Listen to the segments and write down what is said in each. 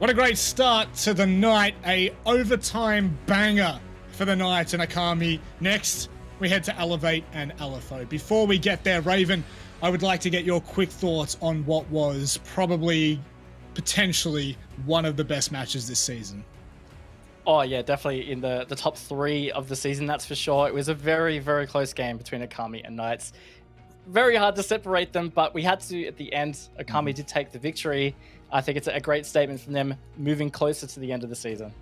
What a great start to the night. A overtime banger for the Knights and Akami. Next, we head to Elevate and LFO. Before we get there, Raven, I would like to get your quick thoughts on what was probably, potentially, one of the best matches this season. Oh, yeah, definitely in the top 3 of the season, that's for sure. It was a very, very close game between Akami and Knights. Very hard to separate them, but we had to at the end. Akami did take the victory. I think it's a great statement from them moving closer to the end of the season.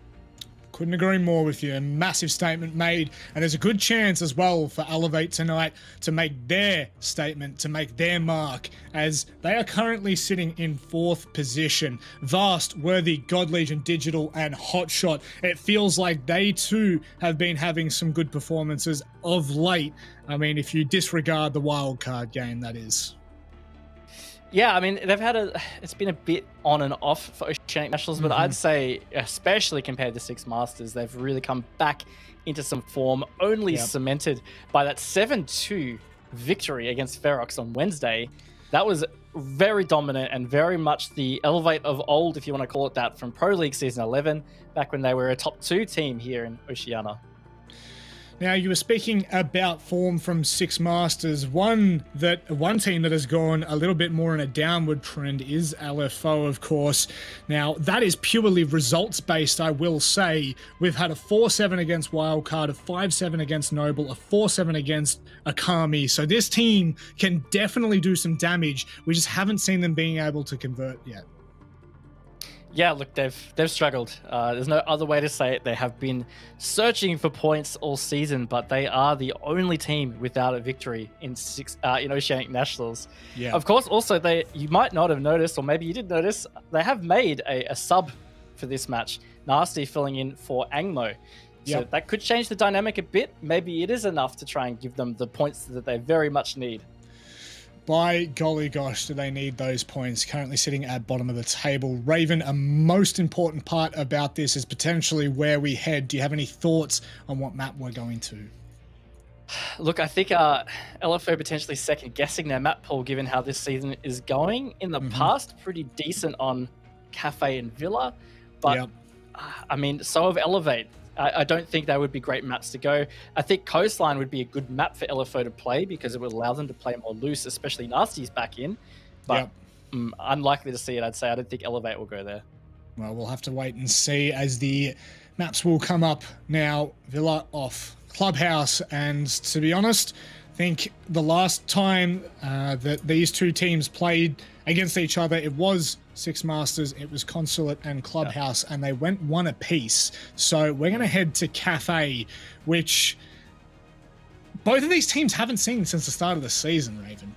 Couldn't agree more with you. A massive statement made, and there's a good chance as well for Elevate tonight to make their statement, to make their mark, as they are currently sitting in 4th position. Vast, Worthy, God Legion, Digital, and Hotshot. It feels like they too have been having some good performances of late. I mean, if you disregard the wildcard game, that is. Yeah, I mean, it's been a bit on and off for Oceanic Nationals, but I'd say, especially compared to Six Masters, they've really come back into some form, only cemented by that 7-2 victory against Ferox on Wednesday. That was very dominant and very much the Elevate of old, if you want to call it that, from Pro League Season 11, back when they were a top 2 team here in Oceania. Now, you were speaking about form from Six Masters. One team that has gone a little bit more in a downward trend is LFO, of course. Now, that is purely results-based, I will say. We've had a 4-7 against Wildcard, a 5-7 against Noble, a 4-7 against Akami. So this team can definitely do some damage. We just haven't seen them being able to convert yet. Yeah, look, they've struggled. There's no other way to say it. They have been searching for points all season, but they are the only team without a victory in Oceanic Nationals. Yeah. Of course, also you might not have noticed, or maybe you did notice, they have made a sub for this match. Nasty filling in for Angmo. So that could change the dynamic a bit. Maybe it is enough to try and give them the points that they very much need. By golly gosh, do they need those points. Currently sitting at bottom of the table. Raven, a most important part about this is potentially where we head. Do you have any thoughts on what map we're going to? Look, I think LFO potentially second-guessing their map pool given how this season is going. In the past, pretty decent on Kafe and Villa. But, I mean, so have Elevate. I don't think they would be great maps to go. I think Coastline would be a good map for LFO to play because it would allow them to play more loose, especially Nasty's back in. But unlikely to see it, I'd say. I don't think Elevate will go there. Well, we'll have to wait and see as the maps will come up now. Villa off Clubhouse. And to be honest, I think the last time that these two teams played against each other, it was Six Masters, it was Consulate and Clubhouse, and they went 1 apiece. So we're going to head to Kafe, which both of these teams haven't seen since the start of the season, Raven.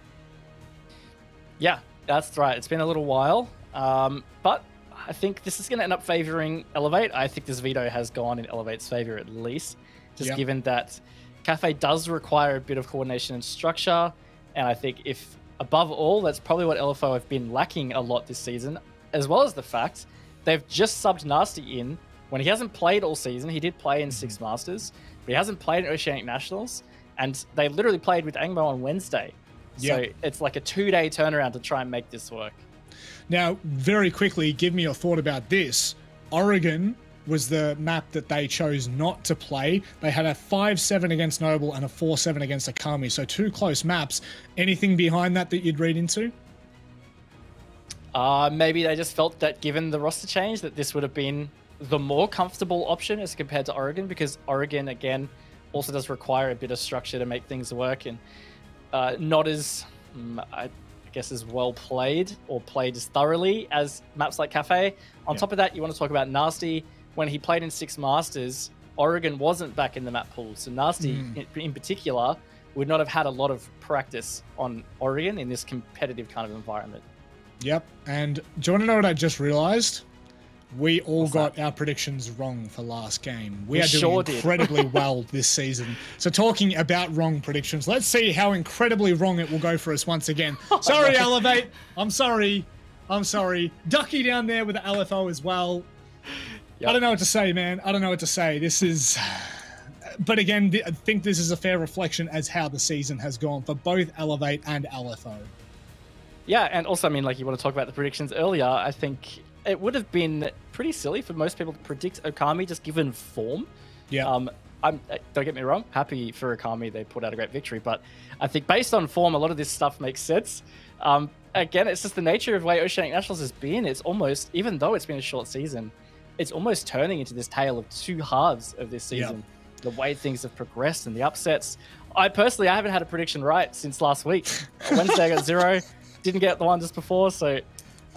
Yeah, that's right. It's been a little while, but I think this is going to end up favoring Elevate. I think this veto has gone in Elevate's favor at least, just given that Kafe does require a bit of coordination and structure, and I think if above all, that's probably what LFO have been lacking a lot this season, as well as the fact they've just subbed Nasty in when he hasn't played all season. He did play in Six Masters, but he hasn't played in Oceanic Nationals, and they literally played with Angmo on Wednesday. So it's like a 2-day turnaround to try and make this work. Now, very quickly, give me your thought about this. Oregon was the map that they chose not to play. They had a 5-7 against Noble and a 4-7 against Akami, so 2 close maps. Anything behind that you'd read into? Maybe they just felt that given the roster change that this would have been the more comfortable option as compared to Oregon, because Oregon, again, also does require a bit of structure to make things work, and not as, I guess, as well played or played as thoroughly as maps like Kafe. On top of that, you want to talk about Nasty. When he played in Six Masters, Oregon wasn't back in the map pool. So Nasty, in particular, would not have had a lot of practice on Oregon in this competitive kind of environment. Yep. And do you want to know what I just realized? We all got our predictions wrong for last game. We are doing incredibly well this season. So talking about wrong predictions, let's see how incredibly wrong it will go for us once again. Sorry, Elevate. I'm sorry. Ducky down there with the LFO as well. I don't know what to say, man. I don't know what to say. This is... But again, I think this is a fair reflection as how the season has gone for both Elevate and LFO. Yeah, and also, I mean, like, you want to talk about the predictions earlier, I think it would have been pretty silly for most people to predict Okami just given form. Yeah. Don't get me wrong, happy for Okami, they put out a great victory, but I think based on form, a lot of this stuff makes sense. Again, it's just the nature of the way Oceanic Nationals has been. It's almost, even though it's been a short season, it's almost turning into this tale of two halves of this season. Yep. The way things have progressed and the upsets. I haven't had a prediction right since last week. Wednesday I got 0, didn't get the one just before, so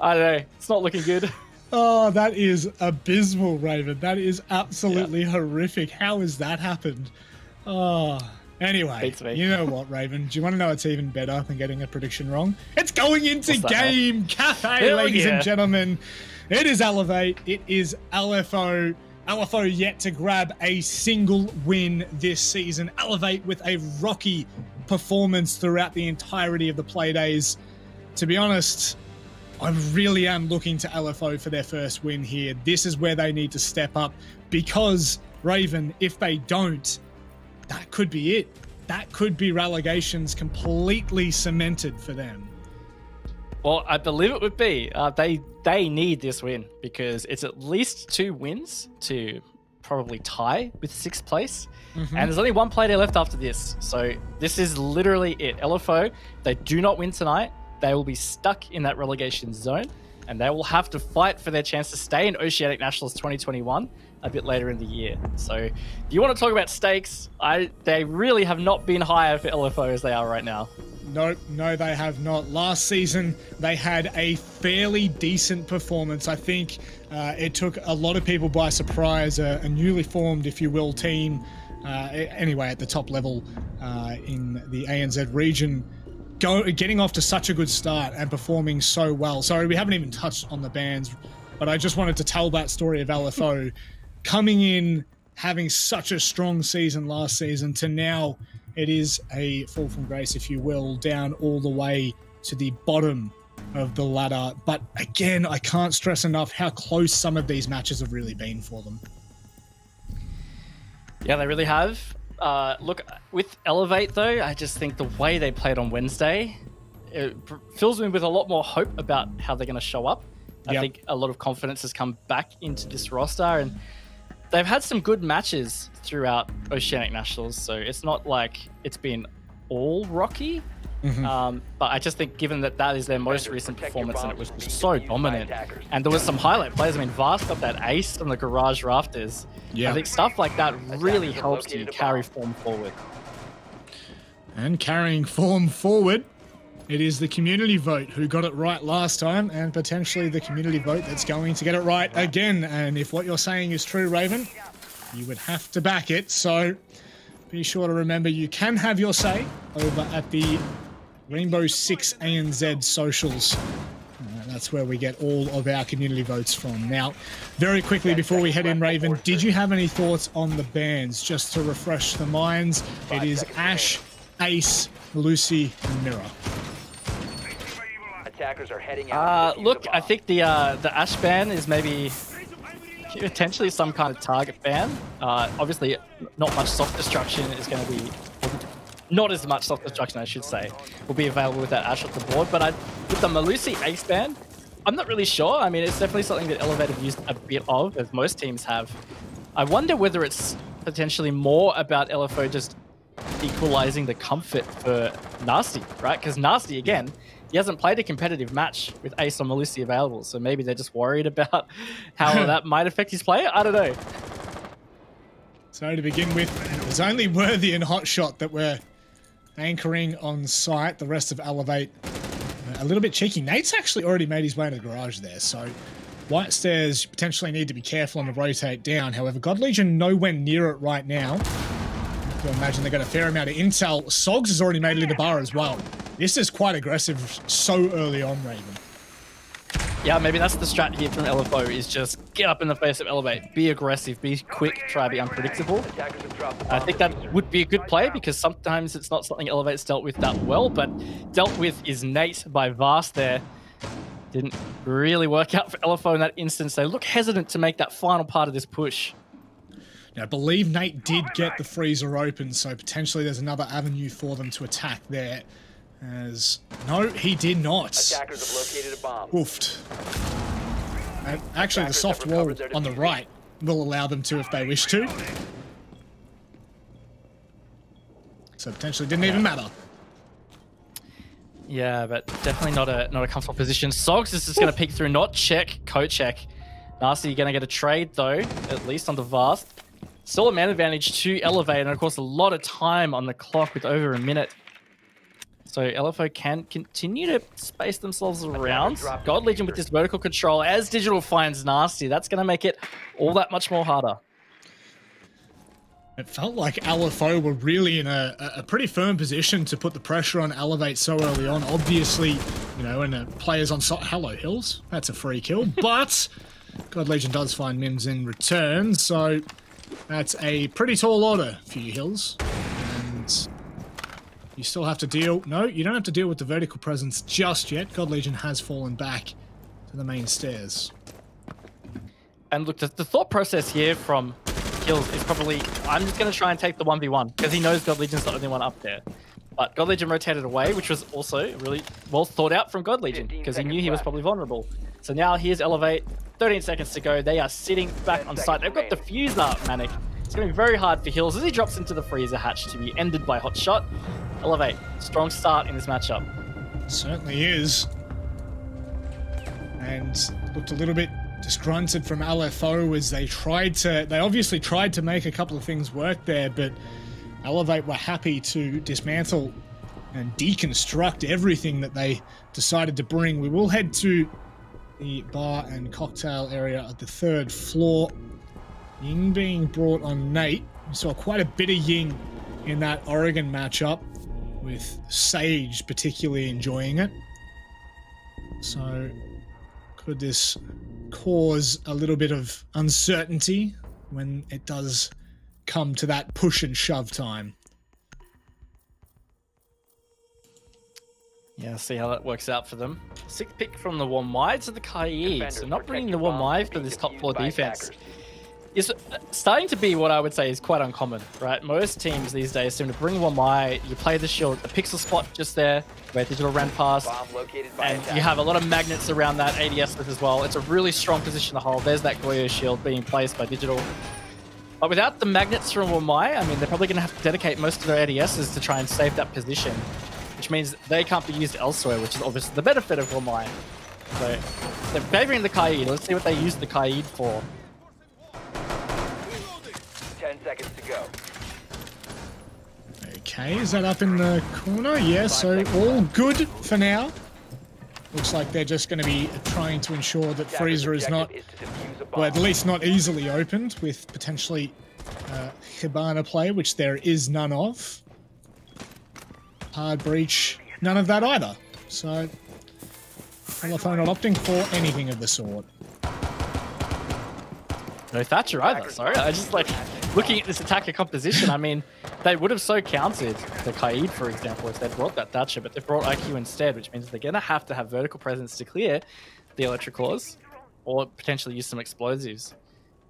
I don't know. It's not looking good. Oh, that is abysmal, Raven. That is absolutely horrific. How has that happened? Oh, anyway, you know what, Raven? Do you want to know what's even better than getting a prediction wrong? It's going into game Kafe, ladies and gentlemen. It is Elevate. It is LFO. LFO yet to grab a single win this season. Elevate with a rocky performance throughout the entirety of the Playdays. To be honest, I really am looking to LFO for their first win here. This is where they need to step up because, Raven, if they don't, that could be it. That could be relegations completely cemented for them. Well, I believe it would be. They need this win because it's at least 2 wins to probably tie with 6th place. And there's only 1 Playday left after this. So this is literally it. LFO, they do not win tonight. They will be stuck in that relegation zone and they will have to fight for their chance to stay in Oceanic Nationals 2021 a bit later in the year. So if you want to talk about stakes, they really have not been higher for LFO as they are right now. No, they have not. Last season, they had a fairly decent performance. I think it took a lot of people by surprise, a newly formed, if you will, team, anyway, at the top level in the ANZ region, getting off to such a good start and performing so well. Sorry, we haven't even touched on the bans, but I just wanted to tell that story of LFO coming in, having such a strong season last season to now it is a fall from grace, if you will, down all the way to the bottom of the ladder. But again, I can't stress enough how close some of these matches have really been for them. Yeah, they really have. Look, with Elevate, though, I just think the way they played on Wednesday, it fills me with a lot more hope about how they're going to show up. I think a lot of confidence has come back into this roster, and they've had some good matches throughout Oceanic Nationals, so it's not like it's been all rocky. But I just think given that is their most recent performance and it was so dominant, and there was some highlight plays. I mean, Vast got that ace on the garage rafters. I think stuff like that really helps you carry form forward. And carrying form forward, it is the community vote who got it right last time, and potentially the community vote that's going to get it right again. And if what you're saying is true, Raven, you would have to back it. So be sure to remember you can have your say over at the Rainbow 6 ANZ socials. That's where we get all of our community votes from. Now, very quickly before we head in, Raven, did you have any thoughts on the bans? Just to refresh the minds, it is Ash, Ace, Lucy, and Mirror. Attackers are heading out. Look, I think the Ash ban is maybe potentially some kind of target ban. Obviously, not much soft destruction is going to be... Not as much soft destruction, I should say, will be available with that Ash off the board. But with the Malusi Ace ban, I'm not really sure. I mean, it's definitely something that Elevate have used a bit of, as most teams have. I wonder whether it's potentially more about LFO just equalizing the comfort for Nasty, right? Because Nasty, again, he hasn't played a competitive match with Ace or Malusi available, so maybe they're just worried about how that might affect his play. I don't know. So to begin with, it's only Worthy and Hotshot that were anchoring on site. The rest of Elevate, a little bit cheeky. Nate's actually already made his way into the garage there, so White Stairs potentially need to be careful on the rotate down. However, God Legion nowhere near it right now. I can imagine they got a fair amount of intel. Sogs has already made it into bar as well. This is quite aggressive so early on, Raven. Yeah, maybe that's the strat here from LFO, is just get up in the face of Elevate, be aggressive, be quick, try to be unpredictable. I think that would be a good play because sometimes it's not something Elevate's dealt with that well, but dealt with is Nate by Vast there. Didn't really work out for LFO in that instance. They look hesitant to make that final part of this push. Now, I believe Nate did get the freezer open, so potentially there's another avenue for them to attack there. No, he did not. Attackers have located a bomb. Oofed. And actually, the soft wall on the right will allow them to if they wish to. So potentially didn't even matter. Yeah, but definitely not a comfortable position. Sogs is just going to peek through, not check, co-check. Nasty going to get a trade though, at least on the Vast. Still a man advantage to Elevate, and of course a lot of time on the clock with over a minute. So LFO can continue to space themselves around. God Legion with this vertical control as Digital finds Nasty. That's going to make it all that much more harder. It felt like LFO were really in a pretty firm position to put the pressure on Elevate so early on. Obviously, you know, and the players on site. Hello, Hills. That's a free kill. But God Legion does find Mims in return. So that's a pretty tall order for you, Hills. And you still have to deal... No, you don't have to deal with the vertical presence just yet. God Legion has fallen back to the main stairs. And look, the thought process here from Hills is probably, I'm just going to try and take the 1v1 because he knows God Legion's the only one up there. But God Legion rotated away, which was also really well thought out from God Legion because he knew he was probably vulnerable. So now here's Elevate, 13 seconds to go. They are sitting back on site. They've got the fuse up, Manic. It's going to be very hard for Hills as he drops into the freezer hatch to be ended by Hot Shot. Elevate, strong start in this matchup. Certainly is. And looked a little bit disgruntled from LFO as they obviously tried to make a couple of things work there, but Elevate were happy to dismantle and deconstruct everything that they decided to bring. We will head to the bar and cocktail area at the 3rd floor. Ying being brought on Nate. We saw quite a bit of Ying in that Oregon matchup, with Sage particularly enjoying it. So could this cause a little bit of uncertainty when it does come to that push and shove time? Yeah, see how that works out for them. 6th pick from the Wamai to the Kai. So not bringing the Wamai for this top 4 defense is starting to be what I would say is quite uncommon, right? Most teams these days seem to bring Wamai, you play the shield, the pixel spot just there where Digital ran past, and you have a lot of magnets around that ADS as well. It's a really strong position to hold. There's that Goyo shield being placed by Digital. But without the magnets from Wamai, I mean, they're probably going to have to dedicate most of their ADSs to try and save that position, which means they can't be used elsewhere, which is obviously the benefit of Wamai. So they're favoring the Kaid. Let's see what they use the Kaid for. 10 seconds to go. Okay, is that up in the corner? Yeah, so all good for now. Looks like they're just going to be trying to ensure that Freezer is not, well, at least not easily opened with potentially Hibana play, which there is none of. Hard breach, none of that either. So, LFO not opting for anything of the sort. No Thatcher either, sorry. I just like looking at this attacker composition. I mean, they would have so countered the Kaid, for example, if they brought that Thatcher, but they brought IQ instead, which means they're going to have vertical presence to clear the Electric Claws or potentially use some explosives.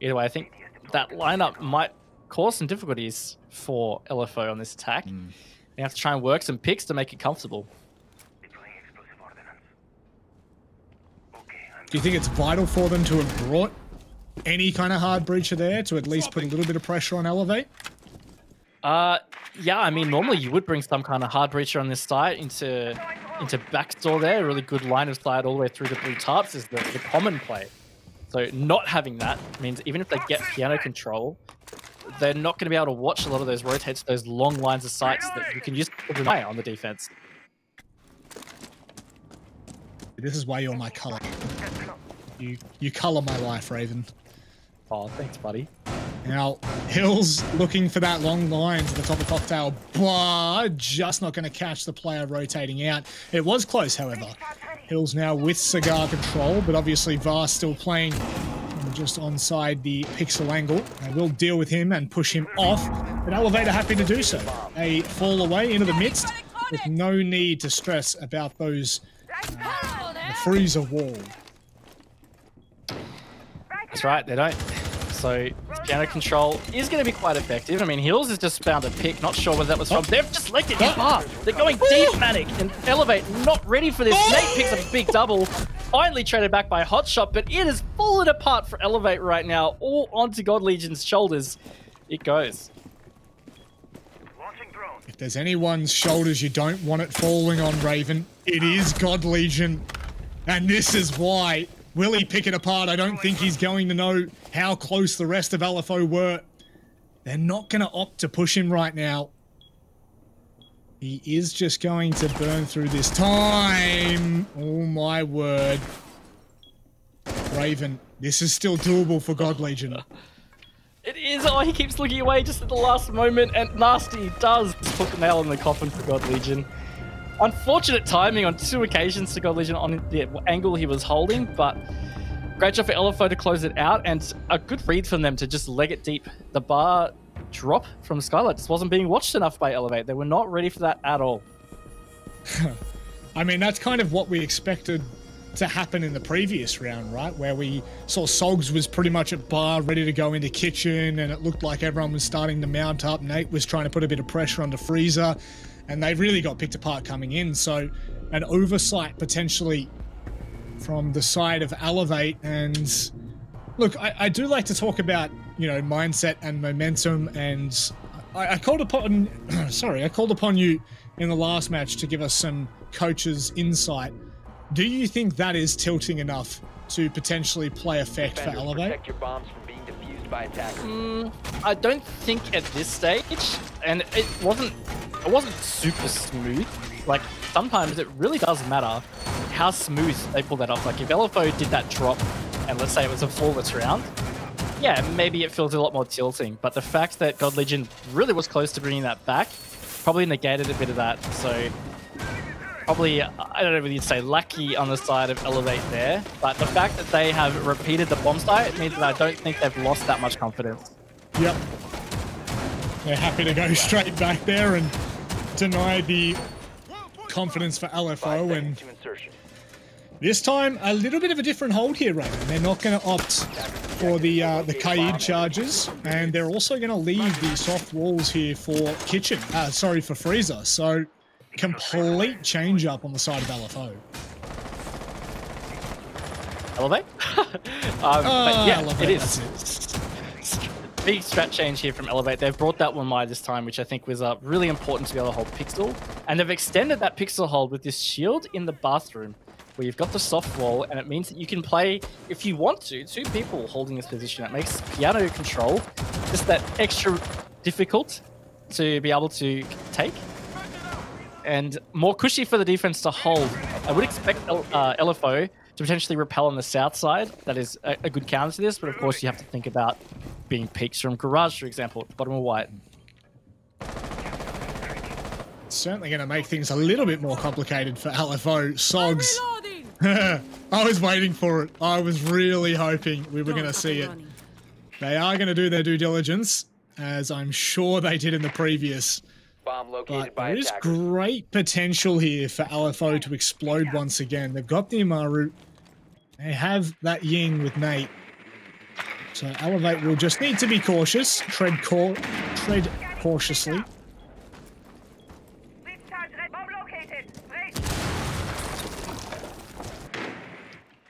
Either way, I think that lineup might cause some difficulties for LFO on this attack. They have to try and work some picks to make it comfortable. Do you think it's vital for them to have brought any kind of hard breacher there to at least put a little bit of pressure on Elevate? Yeah, I mean, normally you would bring some kind of hard breacher on this site into backstore there. A really good line of sight all the way through the blue tarps is the common play. So not having that means even if they get piano control, they're not going to be able to watch a lot of those rotates, those long lines of sights that you can use to rely on the defense. This is why you're my color. You color my life, Raven. Oh, thanks, buddy. Now, Hills looking for that long line to the top of Cocktail, but just not going to catch the player rotating out. It was close, however. Hills now with Cigar control, but obviously Vast still playing just onside the pixel angle. They will deal with him and push him off, but Elevator happy to do so. They fall away into the midst with no need to stress about those the freezer wall. That's right, they don't. So piano control is going to be quite effective. I mean, Hills has just found a pick, not sure where that was from. They've just selected him. They're going deep, Manic, and Elevate not ready for this. Nate picks up a big double. finally traded back by Hotshot, but it is falling apart for Elevate right now, all onto God Legion's shoulders. It goes. If there's anyone's shoulders you don't want it falling on, Raven, it is God Legion. And this is why. Will he pick it apart? I don't think he's going to know how close the rest of LFO were. They're not going to opt to push him right now. He is just going to burn through this time. Oh my word. Raven, this is still doable for God Legion. It is. Oh, he keeps looking away just at the last moment, and Nasty does put the nail in the coffin for God Legion. Unfortunate timing on 2 occasions to God Legion on the angle he was holding, but great job for LFO to close it out, and a good read from them to just leg it deep. The bar drop from Skylight just wasn't being watched enough by Elevate. They were not ready for that at all. I mean, that's kind of what we expected to happen in the previous round, right? Where we saw Sogs was pretty much at bar, ready to go into kitchen, and it looked like everyone was starting to mount up. Nate was trying to put a bit of pressure onto Freezer, and they really got picked apart coming in. So an oversight potentially from the side of Elevate. And look, I do like to talk about, you know, mindset and momentum, and I called upon I called upon you in the last match to give us some coaches' insight. Do you think that is tilting enough to potentially play effect for Elevate? Protect your bombs from being defused by attackers. I don't think at this stage, and it wasn't super smooth. Like, sometimes it really does matter how smooth they pull that off. Like, if LFO did that drop, and let's say it was a flawless round, yeah, maybe it feels a lot more tilting. But the fact that God Legion really was close to bringing that back probably negated a bit of that. So probably, I don't know whether you'd say lucky on the side of Elevate there, but the fact that they have repeated the bomb site means that I don't think they've lost that much confidence. Yep. They're happy to go straight back there and deny the confidence for LFO, and this time a little bit of a different hold here, right? They're not going to opt for the Kaid charges, and they're also going to leave the soft walls here for Kitchen. Sorry, for Freezer. So complete change up on the side of LFO. Elevate? But yeah, Elevate, it is. Big strat change here from Elevate. They've brought that one wide this time, which I think was really important to be able to hold Pixel. And they've extended that Pixel hold with this shield in the bathroom, where you've got the soft wall, and it means that you can play, if you want to, 2 people holding this position. It makes piano control just that extra difficult to be able to take, and more cushy for the defense to hold. I would expect LFO to potentially repel on the south side. That is a good counter to this, but of course you have to think about being peaks from Garage, for example, at the bottom of white. Certainly going to make things a little bit more complicated for LFO. Sogs. I was waiting for it. I was really hoping we were going to see it. They are going to do their due diligence, as I'm sure they did in the previous. Bomb located But by there is attackers. great potential here for LFO to explode once again. They've got the Amaru. They have that Ying with Nate. So Elevate will just need to be cautious. Tread cautiously.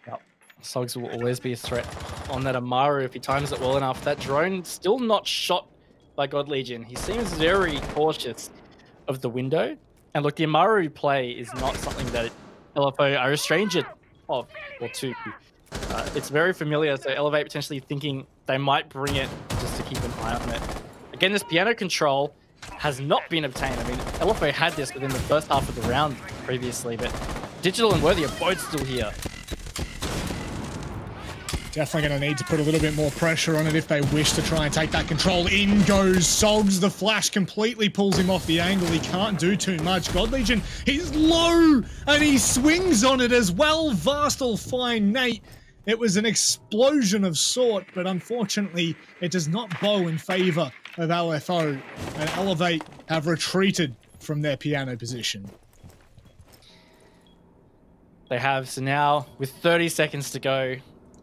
Yep. Sogs will always be a threat on that Amaru if he times it well enough. That drone still not shot by God Legion. He seems very cautious of the window. And look, the Amaru play is not something that LFO are a stranger of or to. It's very familiar, so Elevate potentially thinking they might bring it just to keep an eye on it. Again, this piano control has not been obtained. I mean, LFO had this within the first half of the round previously, but Digital and Worthy are both still here. Definitely going to need to put a little bit more pressure on it if they wish to try and take that control. In goes Sogs. The flash completely pulls him off the angle. He can't do too much. God Legion, he's low, and he swings on it as well. Vastal find Nate. It was an explosion of sort, but unfortunately, it does not bow in favor of LFO, and Elevate have retreated from their piano position. They have, so now with 30 seconds to go,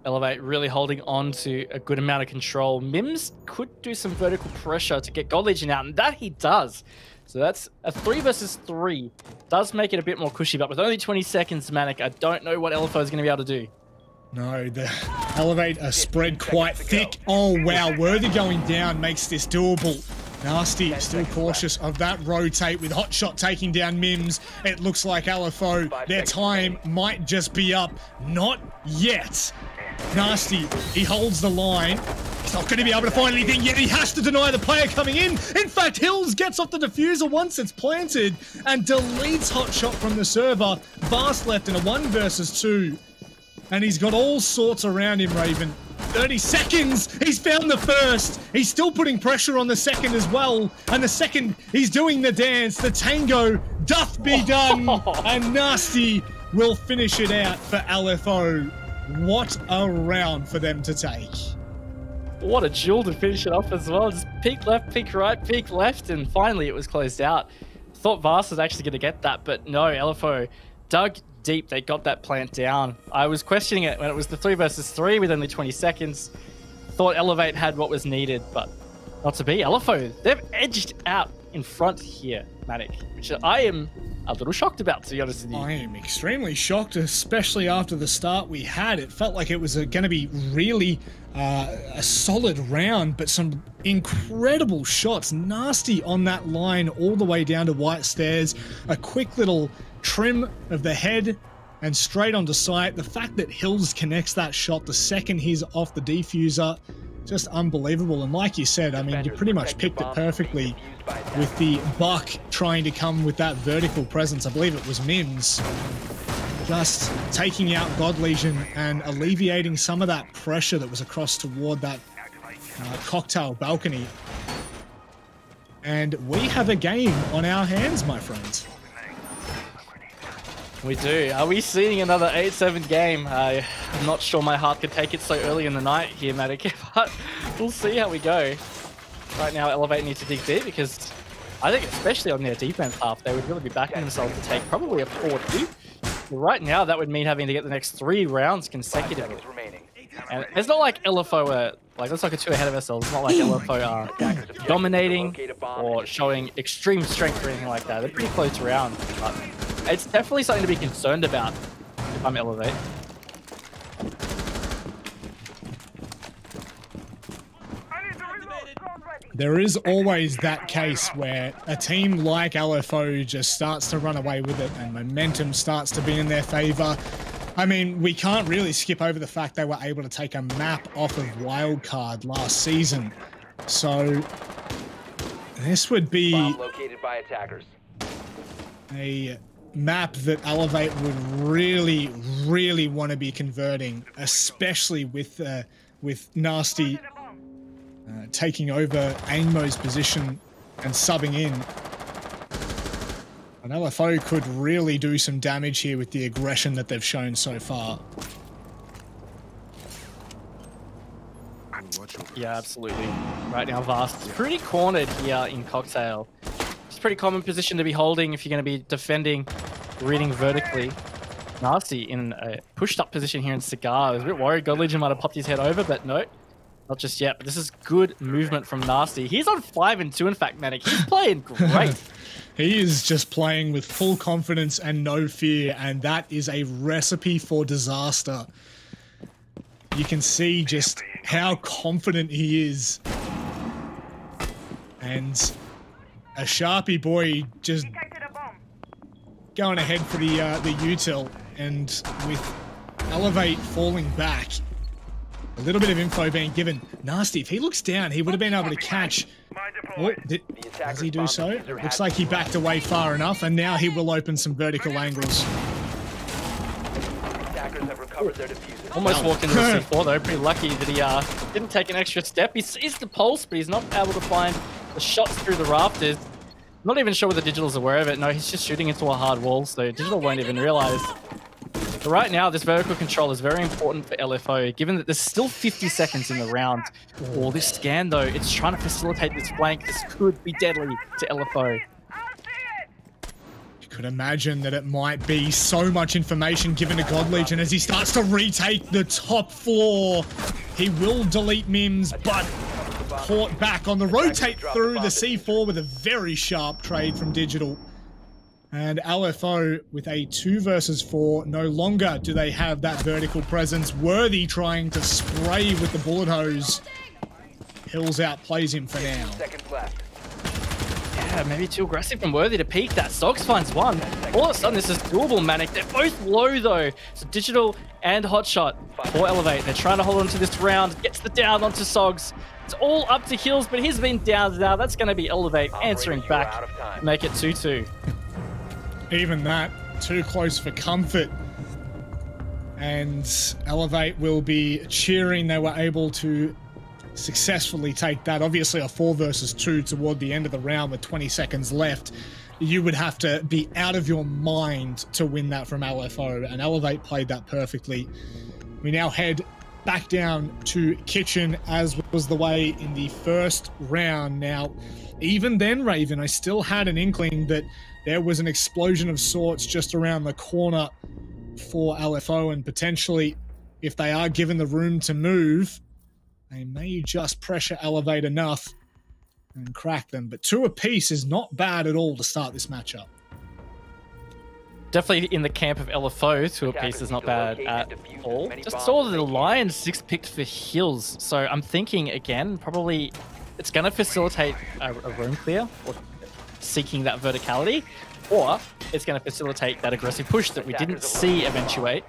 Elevate really holding on to a good amount of control. Mims could do some vertical pressure to get God Legion out, and that he does. So that's a 3 versus 3. Does make it a bit more cushy, but with only 20 seconds, Manic, I don't know what LFO is going to be able to do. No, the Elevate are spread quite thick. Oh, wow. Worthy going down makes this doable. Nasty, still cautious of that rotate with Hotshot taking down Mims. It looks like LFO, their time might just be up. Not yet. Nasty, he holds the line. He's not going to be able to find anything yet. He has to deny the player coming in. In fact, Hills gets off the diffuser once it's planted and deletes Hotshot from the server. Vast left in a 1 versus 2. And he's got all sorts around him, Raven. 30 seconds, he's found the first. He's still putting pressure on the second as well. And the second, he's doing the dance. The tango doth be done. And Nasty will finish it out for LFO. What a round for them to take. What a duel to finish it off as well. Just peek left, peek right, peek left, and finally it was closed out. Thought Vast was actually going to get that, but no, LFO dug deep. They got that plant down. I was questioning it when it was the 3 versus 3 with only 20 seconds. Thought Elevate had what was needed, but not to be. LFO, they've edged out in front here, Manic, which I am a little shocked about, to be honest with you. I am extremely shocked, especially after the start we had. It felt like it was going to be really a solid round, but some incredible shots. Nasty on that line all the way down to White Stairs. A quick little trim of the head and straight onto sight. The fact that Hills connects that shot the second he's off the defuser, just unbelievable. And like you said, I mean, you pretty much picked it perfectly with the Buck trying to come with that vertical presence. I believe it was Mims just taking out God Legion and alleviating some of that pressure that was across toward that cocktail balcony. And we have a game on our hands, my friends. We do. Are we seeing another 8-7 game? I'm not sure my heart could take it so early in the night here, Matic, but we'll see how we go. Right now, Elevate need to dig deep because I think especially on their defense half, they would really be backing themselves to take probably a 4-2. But right now, that would mean having to get the next 3 rounds consecutively. And it's not like LFO are, like, let's look at 2 ahead of ourselves. It's not like LFO are dominating or showing extreme strength or anything like that. They're pretty close round, but it's definitely something to be concerned about if I'm Elevate. There is always that case where a team like LFO just starts to run away with it and momentum starts to be in their favor. I mean, we can't really skip over the fact they were able to take a map off of Wildcard last season. So this would be located by attackers. A map that Elevate would really, really want to be converting, especially with Nasty taking over Aimmo's position and subbing in. And LFO could really do some damage here with the aggression that they've shown so far. Yeah, absolutely. Right now, Vast is pretty cornered here in Cocktail. It's a pretty common position to be holding if you're going to be defending, reading vertically. Nasty in a pushed up position here in Cigar. I was a bit worried God Legion might have popped his head over, but no. Not just yet, but this is good movement from Nasty. He's on 5-2, in fact, Manic. He's playing great. He is just playing with full confidence and no fear, and that is a recipe for disaster. You can see just how confident he is. And a Sharpie boy just going ahead for the util, and with Elevate falling back, a little bit of info being given. Nasty, if he looks down, he would have been able to catch. Oh, does he do so? Looks like he backed away far enough, and now he will open some vertical angles. Almost walked into the C4 though. Pretty lucky that he didn't take an extra step. He sees the pulse, but he's not able to find the shots through the rafters. Not even sure whether Digital's aware of it. No, he's just shooting into a hard wall, so Digital won't even realize. But right now, this vertical control is very important for LFO, given that there's still 50 seconds in the round. Oh, this scan, though, it's trying to facilitate this flank. This could be deadly to LFO. Could imagine that it might be so much information given to God Legion as he starts to retake the top floor. He will delete Mims, but caught back on the rotate through the C4 with a very sharp trade from Digital. And LFO with a 2 versus 4. No longer do they have that vertical presence. Worthy trying to spray with the bullet hose. Hills outplays him for now. Yeah, maybe too aggressive from Worthy to peek that. Sogs finds one. All of a sudden, this is doable, Manic. They're both low, though. So Digital and Hotshot for Elevate. They're trying to hold on to this round. Gets the down onto Sogs. It's all up to Hills, but he's been down now. That's going to be Elevate answering back. Make it 2-2. Even that, too close for comfort. And Elevate will be cheering they were able to successfully take that. Obviously a 4 versus 2 toward the end of the round with 20 seconds left. You would have to be out of your mind to win that from LFO, and Elevate played that perfectly. We now head back down to Kitchen, as was the way in the first round. Now, even then, Raven, I still had an inkling that there was an explosion of sorts just around the corner for LFO, and potentially, if they are given the room to move, they may just pressure Elevate enough and crack them. But 2 apiece is not bad at all to start this matchup. Definitely in the camp of LFO, 2 apiece is not bad at all. Just saw the Lions 6 picked for Hills. So I'm thinking, again, probably it's going to facilitate a room clear, or seeking that verticality, or it's going to facilitate that aggressive push that we didn't see eventuate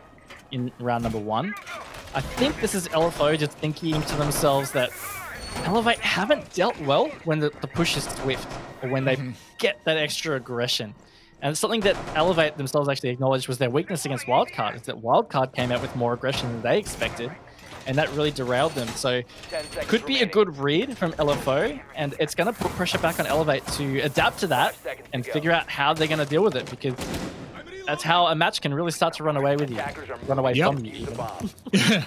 in round number 1. I think this is LFO just thinking to themselves that Elevate haven't dealt well when the push is swift, or when they get that extra aggression. And it's something that Elevate themselves actually acknowledged was their weakness against Wildcard, is that Wildcard came out with more aggression than they expected, and that really derailed them. So could be a good read from LFO, and it's going to put pressure back on Elevate to adapt to that and figure out how they're going to deal with it, because that's how a match can really start to run away with you. Run away from you, even. Yeah.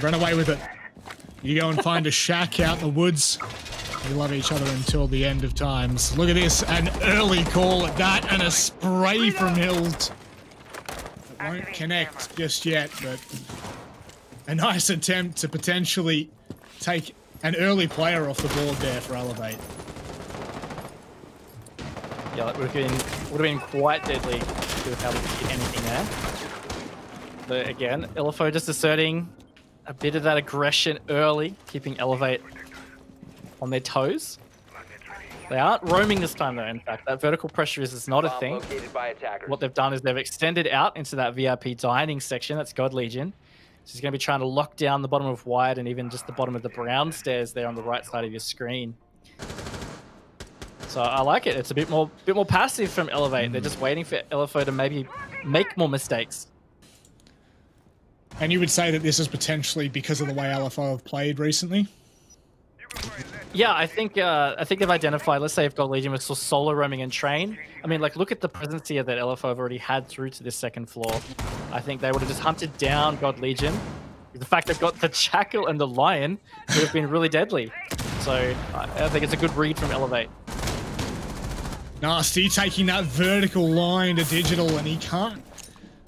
Run away with it. You go and find a shack out in the woods. You love each other until the end of times. Look at this, an early call at that, and a spray from Hills. It won't connect just yet, but a nice attempt to potentially take an early player off the board there for Elevate. Yeah, that would have been quite deadly to have able to get anything there. But again, LFO just asserting a bit of that aggression early, keeping Elevate on their toes. They aren't roaming this time, though. In fact, that vertical pressure is not a thing. What they've done is they've extended out into that VIP dining section. That's God Legion. So he's going to be trying to lock down the bottom of White and even just the bottom of the brown stairs there on the right side of your screen. So I like it. It's a bit more passive from Elevate. They're just waiting for LFO to maybe make more mistakes. And you would say that this is potentially because of the way LFO have played recently? Yeah, I think they've identified, let's say if God Legion was still solo roaming and train. I mean, like, look at the presence here that LFO have already had through to this second floor. I think they would have just hunted down God Legion. The fact they've got the Jackal and the Lion would have been really deadly. So I think it's a good read from Elevate. Nasty taking that vertical line to Digital, and he can't,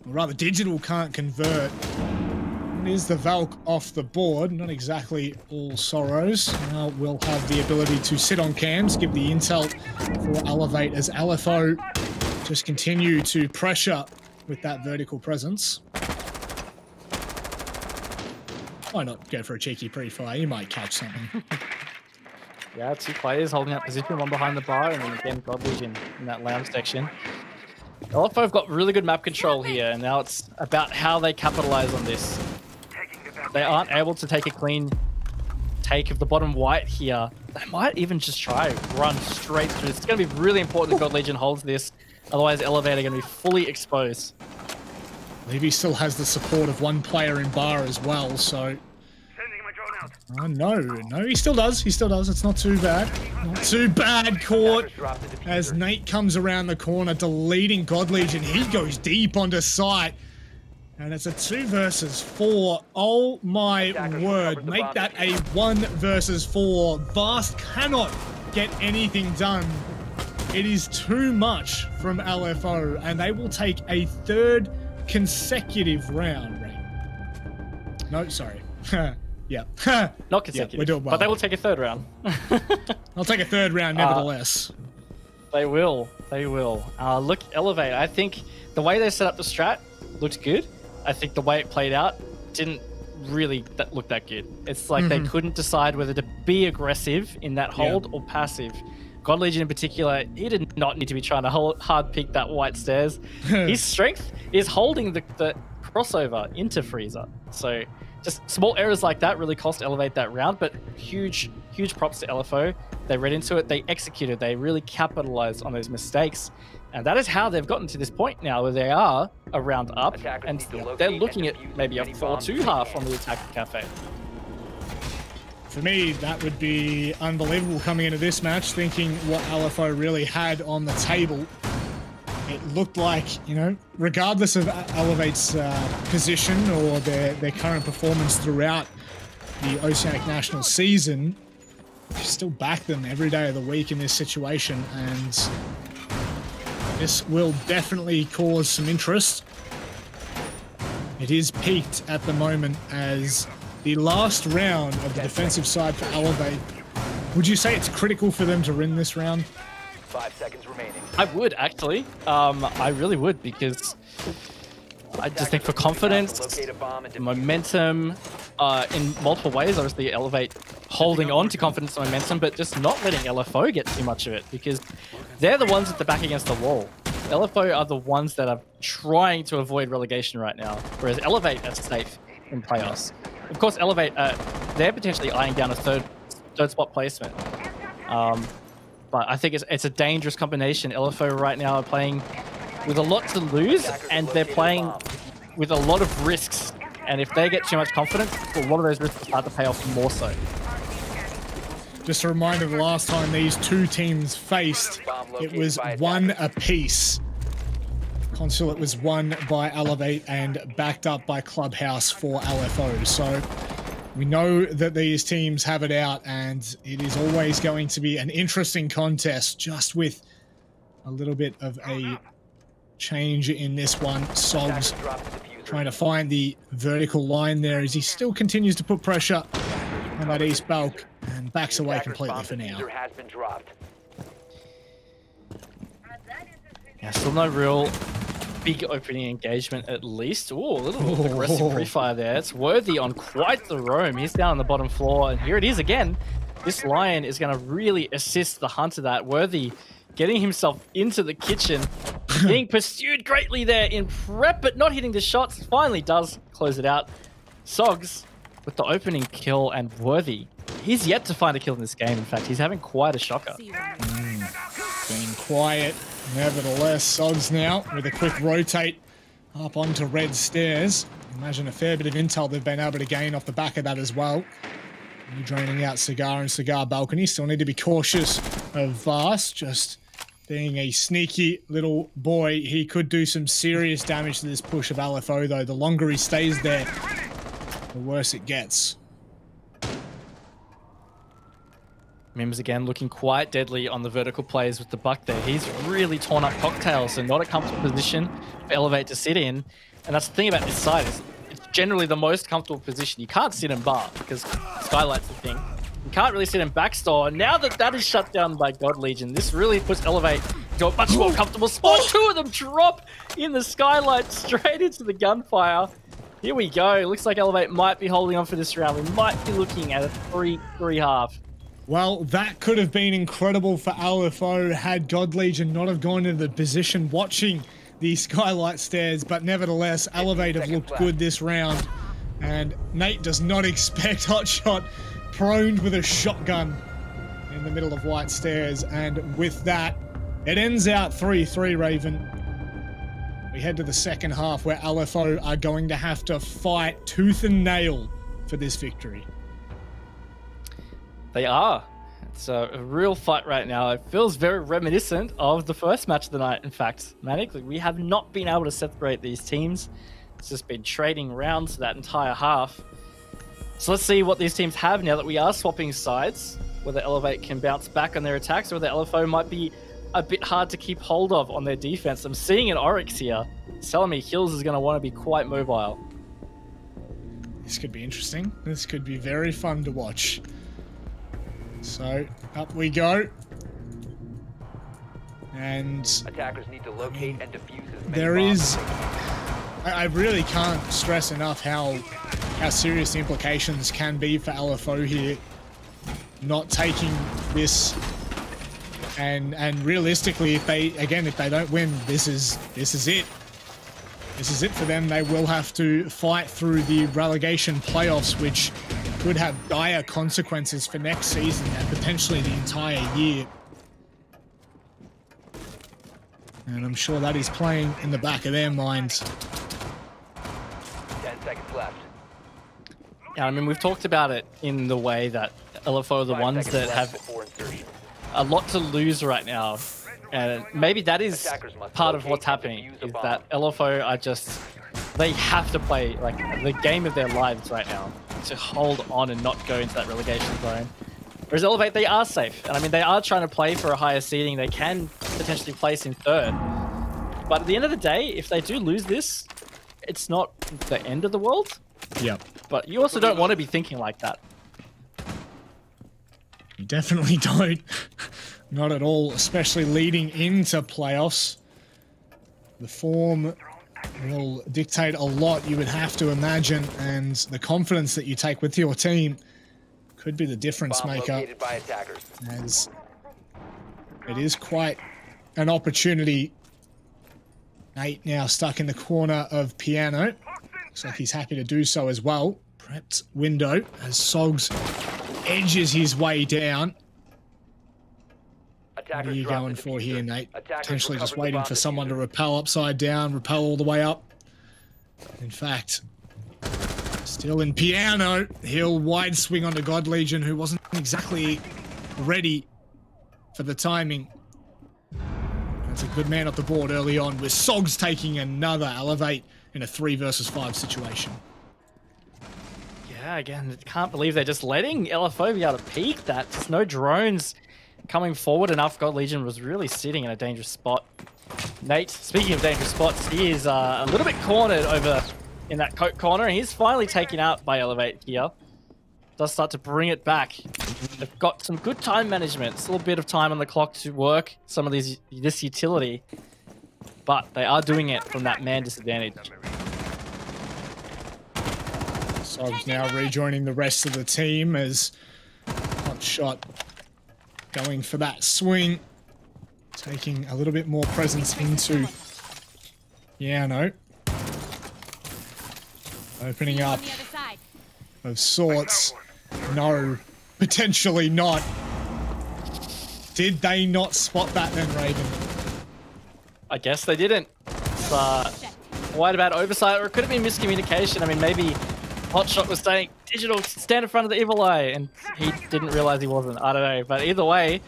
or rather Digital can't convert. And is the Valk off the board? Not exactly all sorrows. Now we'll have the ability to sit on cams, give the intel for Elevate as LFO just continue to pressure with that vertical presence. Why not go for a cheeky pre-fire? You might catch something. Yeah, 2 players holding that position, one behind the bar, and then again God Legion in that lounge section. LFO have got really good map control here, and now it's about how they capitalize on this. They aren't able to take a clean take of the bottom White here. They might even just try run straight through. It's going to be really important that God Legion holds this, otherwise Elevate are going to be fully exposed. Levy still has the support of 1 player in bar as well, so... Oh, no, he still does. It's not too bad. Not too bad, caught. As Nate comes around the corner, deleting God Legion. He goes deep onto site. And it's a 2 versus 4. Oh my word. Make that a 1 versus 4. Vast cannot get anything done It is too much from LFO, and they will take a third consecutive round, right? No, sorry. Yeah. Not consecutive. Yeah, we're doing well. But they will take a third round. I'll take a third round nevertheless. They will. They will. Look, Elevate. I think the way they set up the strat looked good. I think the way it played out didn't really look that good. It's like they couldn't decide whether to be aggressive in that hold or passive. God Legion in particular, he did not need to be trying to hard pick that white stairs. His strength is holding the crossover into Freezer. So just small errors like that really cost Elevate that round, but huge props to LFO. They read into it, they executed, they really capitalized on those mistakes. And that is how they've gotten to this point now where they are a round up and they're looking at maybe a 4-2 half on the attack of Kafe. For me, that would be unbelievable coming into this match, thinking what LFO really had on the table. It looked like, you know, regardless of Elevate's position or their current performance throughout the Oceanic Nationals season, you still back them every day of the week in this situation, and this will definitely cause some interest. It is peaked at the moment as the last round of the defensive side for Elevate. Would you say it's critical for them to win this round? 5 seconds remaining. I would, actually. I really would, because I just think for confidence, momentum, in multiple ways, obviously Elevate holding on to confidence and momentum, but just not letting LFO get too much of it, because they're the ones at the back against the wall. LFO are the ones that are trying to avoid relegation right now, whereas Elevate are safe in playoffs. Of course, Elevate, they're potentially eyeing down a third spot placement. But I think it's a dangerous combination. LFO right now are playing with a lot to lose, and they're playing with a lot of risks. And if they get too much confidence, a lot of those risks will start to pay off more so. Just a reminder, the last time these two teams faced, it was 1 apiece. Consulate was won by Elevate and backed up by Clubhouse for LFO. So we know that these teams have it out, and it is always going to be an interesting contest, just with a little bit of a change in this one. Sogs trying to find the vertical line there as he still continues to put pressure on that east bulk and backs away completely for now. Yeah, still no real big opening engagement at least. Ooh, a little aggressive pre-fire there. It's Worthy on quite the roam. He's down on the bottom floor, and here it is again. This Lion is going to really assist the Hunter that. Worthy getting himself into the kitchen, being pursued greatly there in prep, but not hitting the shots. Finally does close it out. Sogs with the opening kill, and Worthy, he's yet to find a kill in this game. In fact, he's having quite a shocker. Being quiet. Nevertheless, Sogs now with a quick rotate up onto red stairs. Imagine a fair bit of intel they've been able to gain off the back of that as well. Draining out Cigar and Cigar Balcony. Still need to be cautious of Vast. Just being a sneaky little boy, he could do some serious damage to this push of LFO though. The longer he stays there, the worse it gets. Mims again looking quite deadly on the vertical plays with the buck there. He's really torn up Cocktail, so not a comfortable position for Elevate to sit in. And that's the thing about this side, is it's generally the most comfortable position. You can't sit in bar because Skylight's the thing. You can't really sit in backstore. Now that that is shut down by God Legion, this really puts Elevate into a much more comfortable spot. Two of them drop in the Skylight straight into the gunfire. Here we go. Looks like Elevate might be holding on for this round. We might be looking at a 3-3 half. Well, that could have been incredible for LFO had God Legion not have gone into the position watching the Skylight stairs, but nevertheless, Elevate have looked good this round, and Nate does not expect Hotshot proned with a shotgun in the middle of white stairs, and with that, it ends out 3-3, Raven. We head to the second half where LFO are going to have to fight tooth and nail for this victory. They are. It's a real fight right now. It feels very reminiscent of the first match of the night, in fact. Manic, we have not been able to separate these teams. It's just been trading rounds that entire half. So let's see what these teams have now that we are swapping sides. Whether Elevate can bounce back on their attacks, or whether LFO might be a bit hard to keep hold of on their defense. I'm seeing an Oryx here. It's telling me Hills is going to want to be quite mobile. This could be interesting. This could be very fun to watch. So, up we go. And attackers need to locate and defuse as many there bombs. is... I really can't stress enough how serious the implications can be for LFO here. Not taking this, and realistically, if they don't win, this is it. This is it for them. They will have to fight through the relegation playoffs, which could have dire consequences for next season and potentially the entire year. And I'm sure that is playing in the back of their minds. 10 seconds left. Yeah, I mean, we've talked about it in the way that LFO are the ones that have a lot to lose right now. And maybe that is part of what's happening, is that LFO are just, they have to play like the game of their lives right now to hold on and not go into that relegation zone. Whereas Elevate, they are safe. And I mean, they are trying to play for a higher seeding. They can potentially place in third. But at the end of the day, if they do lose this, it's not the end of the world. Yep. But you also don't want to be thinking like that. You definitely don't. Not at all, especially leading into playoffs. The form will dictate a lot, you would have to imagine, and the confidence that you take with your team could be the difference maker. As it is quite an opportunity. Nate now stuck in the corner of Piano. Looks like he's happy to do so as well. Prepped window as Sogs edges his way down. What are you going for here, Nate? Potentially just waiting for someone to rappel upside down, rappel all the way up. In fact, still in Piano. He'll wide swing onto God Legion, who wasn't exactly ready for the timing. That's a good man up the board early on, with Sogs taking another Elevate in a 3 versus 5 situation. Yeah, again, I can't believe they're just letting LFO be able to peek that. Just no drones coming forward enough. God Legion was really sitting in a dangerous spot. Nate, speaking of dangerous spots, he is a little bit cornered over in that coat corner, and he's finally taken out by Elevate here. Does start to bring it back. They've got some good time management. Still a bit of time on the clock to work some of this utility, but they are doing it from that man disadvantage. Sogs now rejoining the rest of the team as Hot Shot going for that swing, taking a little bit more presence into Piano. Opening up of sorts. No, potentially not. Did they not spot that then, Raven? I guess they didn't. Quite a bad oversight, or it could have been miscommunication. I mean, maybe Hotshot was saying, Digital, stand in front of the evil eye, and he didn't realize he wasn't. I don't know. But either way,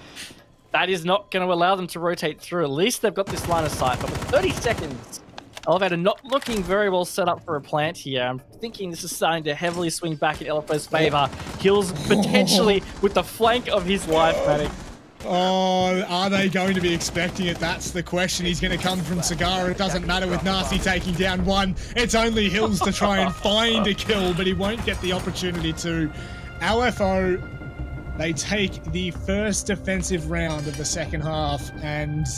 that is not going to allow them to rotate through. At least they've got this line of sight. But with 30 seconds, Elevator not looking very well set up for a plant here. I'm thinking this is starting to heavily swing back in LFO's favor. Kills potentially with the flank of his life, Manic. Oh, are they going to be expecting it? That's the question. He's going to come from Cigar. It doesn't matter with Nasty taking down one. It's only Hills to try and find a kill, but he won't get the opportunity to. LFO, they take the first defensive round of the second half, and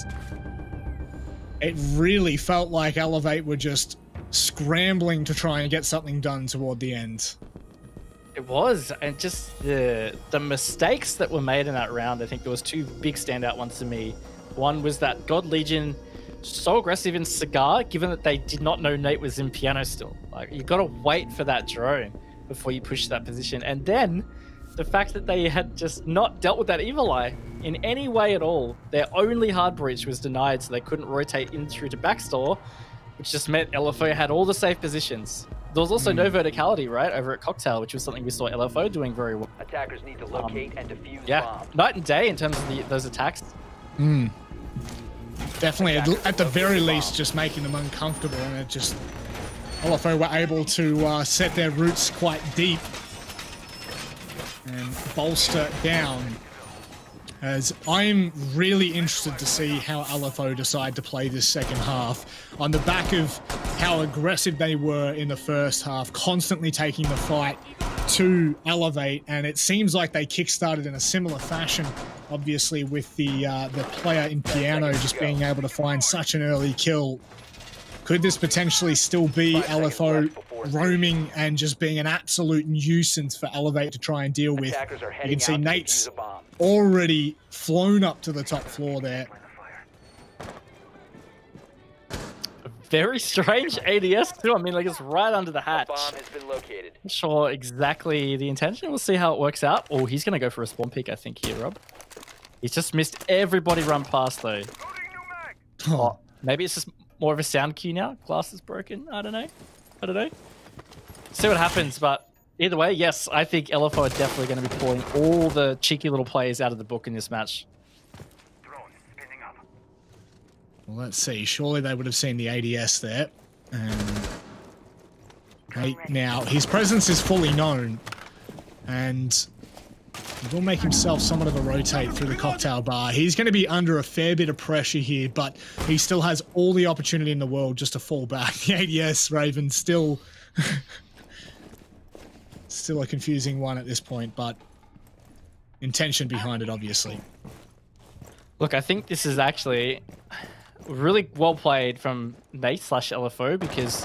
it really felt like Elevate were just scrambling to try and get something done toward the end. It was, and just the mistakes that were made in that round, I think there was 2 big standout ones to me. One was that God Legion so aggressive in Cigar, given that they did not know Nate was in Piano still. Like, you gotta wait for that drone before you push that position. And then the fact that they had just not dealt with that Evil Eye in any way at all. Their only hard breach was denied, so they couldn't rotate in through to backstore, which just meant LFO had all the safe positions. There was also no verticality, right, over at Cocktail, which was something we saw LFO doing very well. Attackers need to locate and defuse bombs. Night and day in terms of those attacks. Definitely, at the very least, just making them uncomfortable, and it just... LFO were able to set their roots quite deep and bolster down as I'm really interested to see how LFO decide to play this second half on the back of how aggressive they were in the first half, constantly taking the fight to Elevate, and it seems like they kickstarted in a similar fashion, obviously with the player in Piano just being able to find such an early kill. Could this potentially still be LFO roaming and just being an absolute nuisance for Elevate to try and deal with? You can see Nate's already flown up to the top floor there. Very strange ADS too. I mean, like, it's right under the hatch. Bomb has been located. Not sure exactly the intention. We'll see how it works out. Oh, he's going to go for a spawn peek, I think, here, Rob. He's just missed everybody run past, though. Oh, maybe it's just more of a sound cue now. Glass is broken. I don't know. See what happens, but either way, yes, I think LFO are definitely going to be pulling all the cheeky little plays out of the book in this match. Well, let's see. Surely they would have seen the ADS there. Now, his presence is fully known, and he will make himself somewhat of a rotate through the cocktail bar. He's going to be under a fair bit of pressure here, but he still has all the opportunity in the world just to fall back. The ADS, Raven, still a confusing one at this point, but intention behind it, obviously. Look, I think this is actually really well played from Nate/LFO, because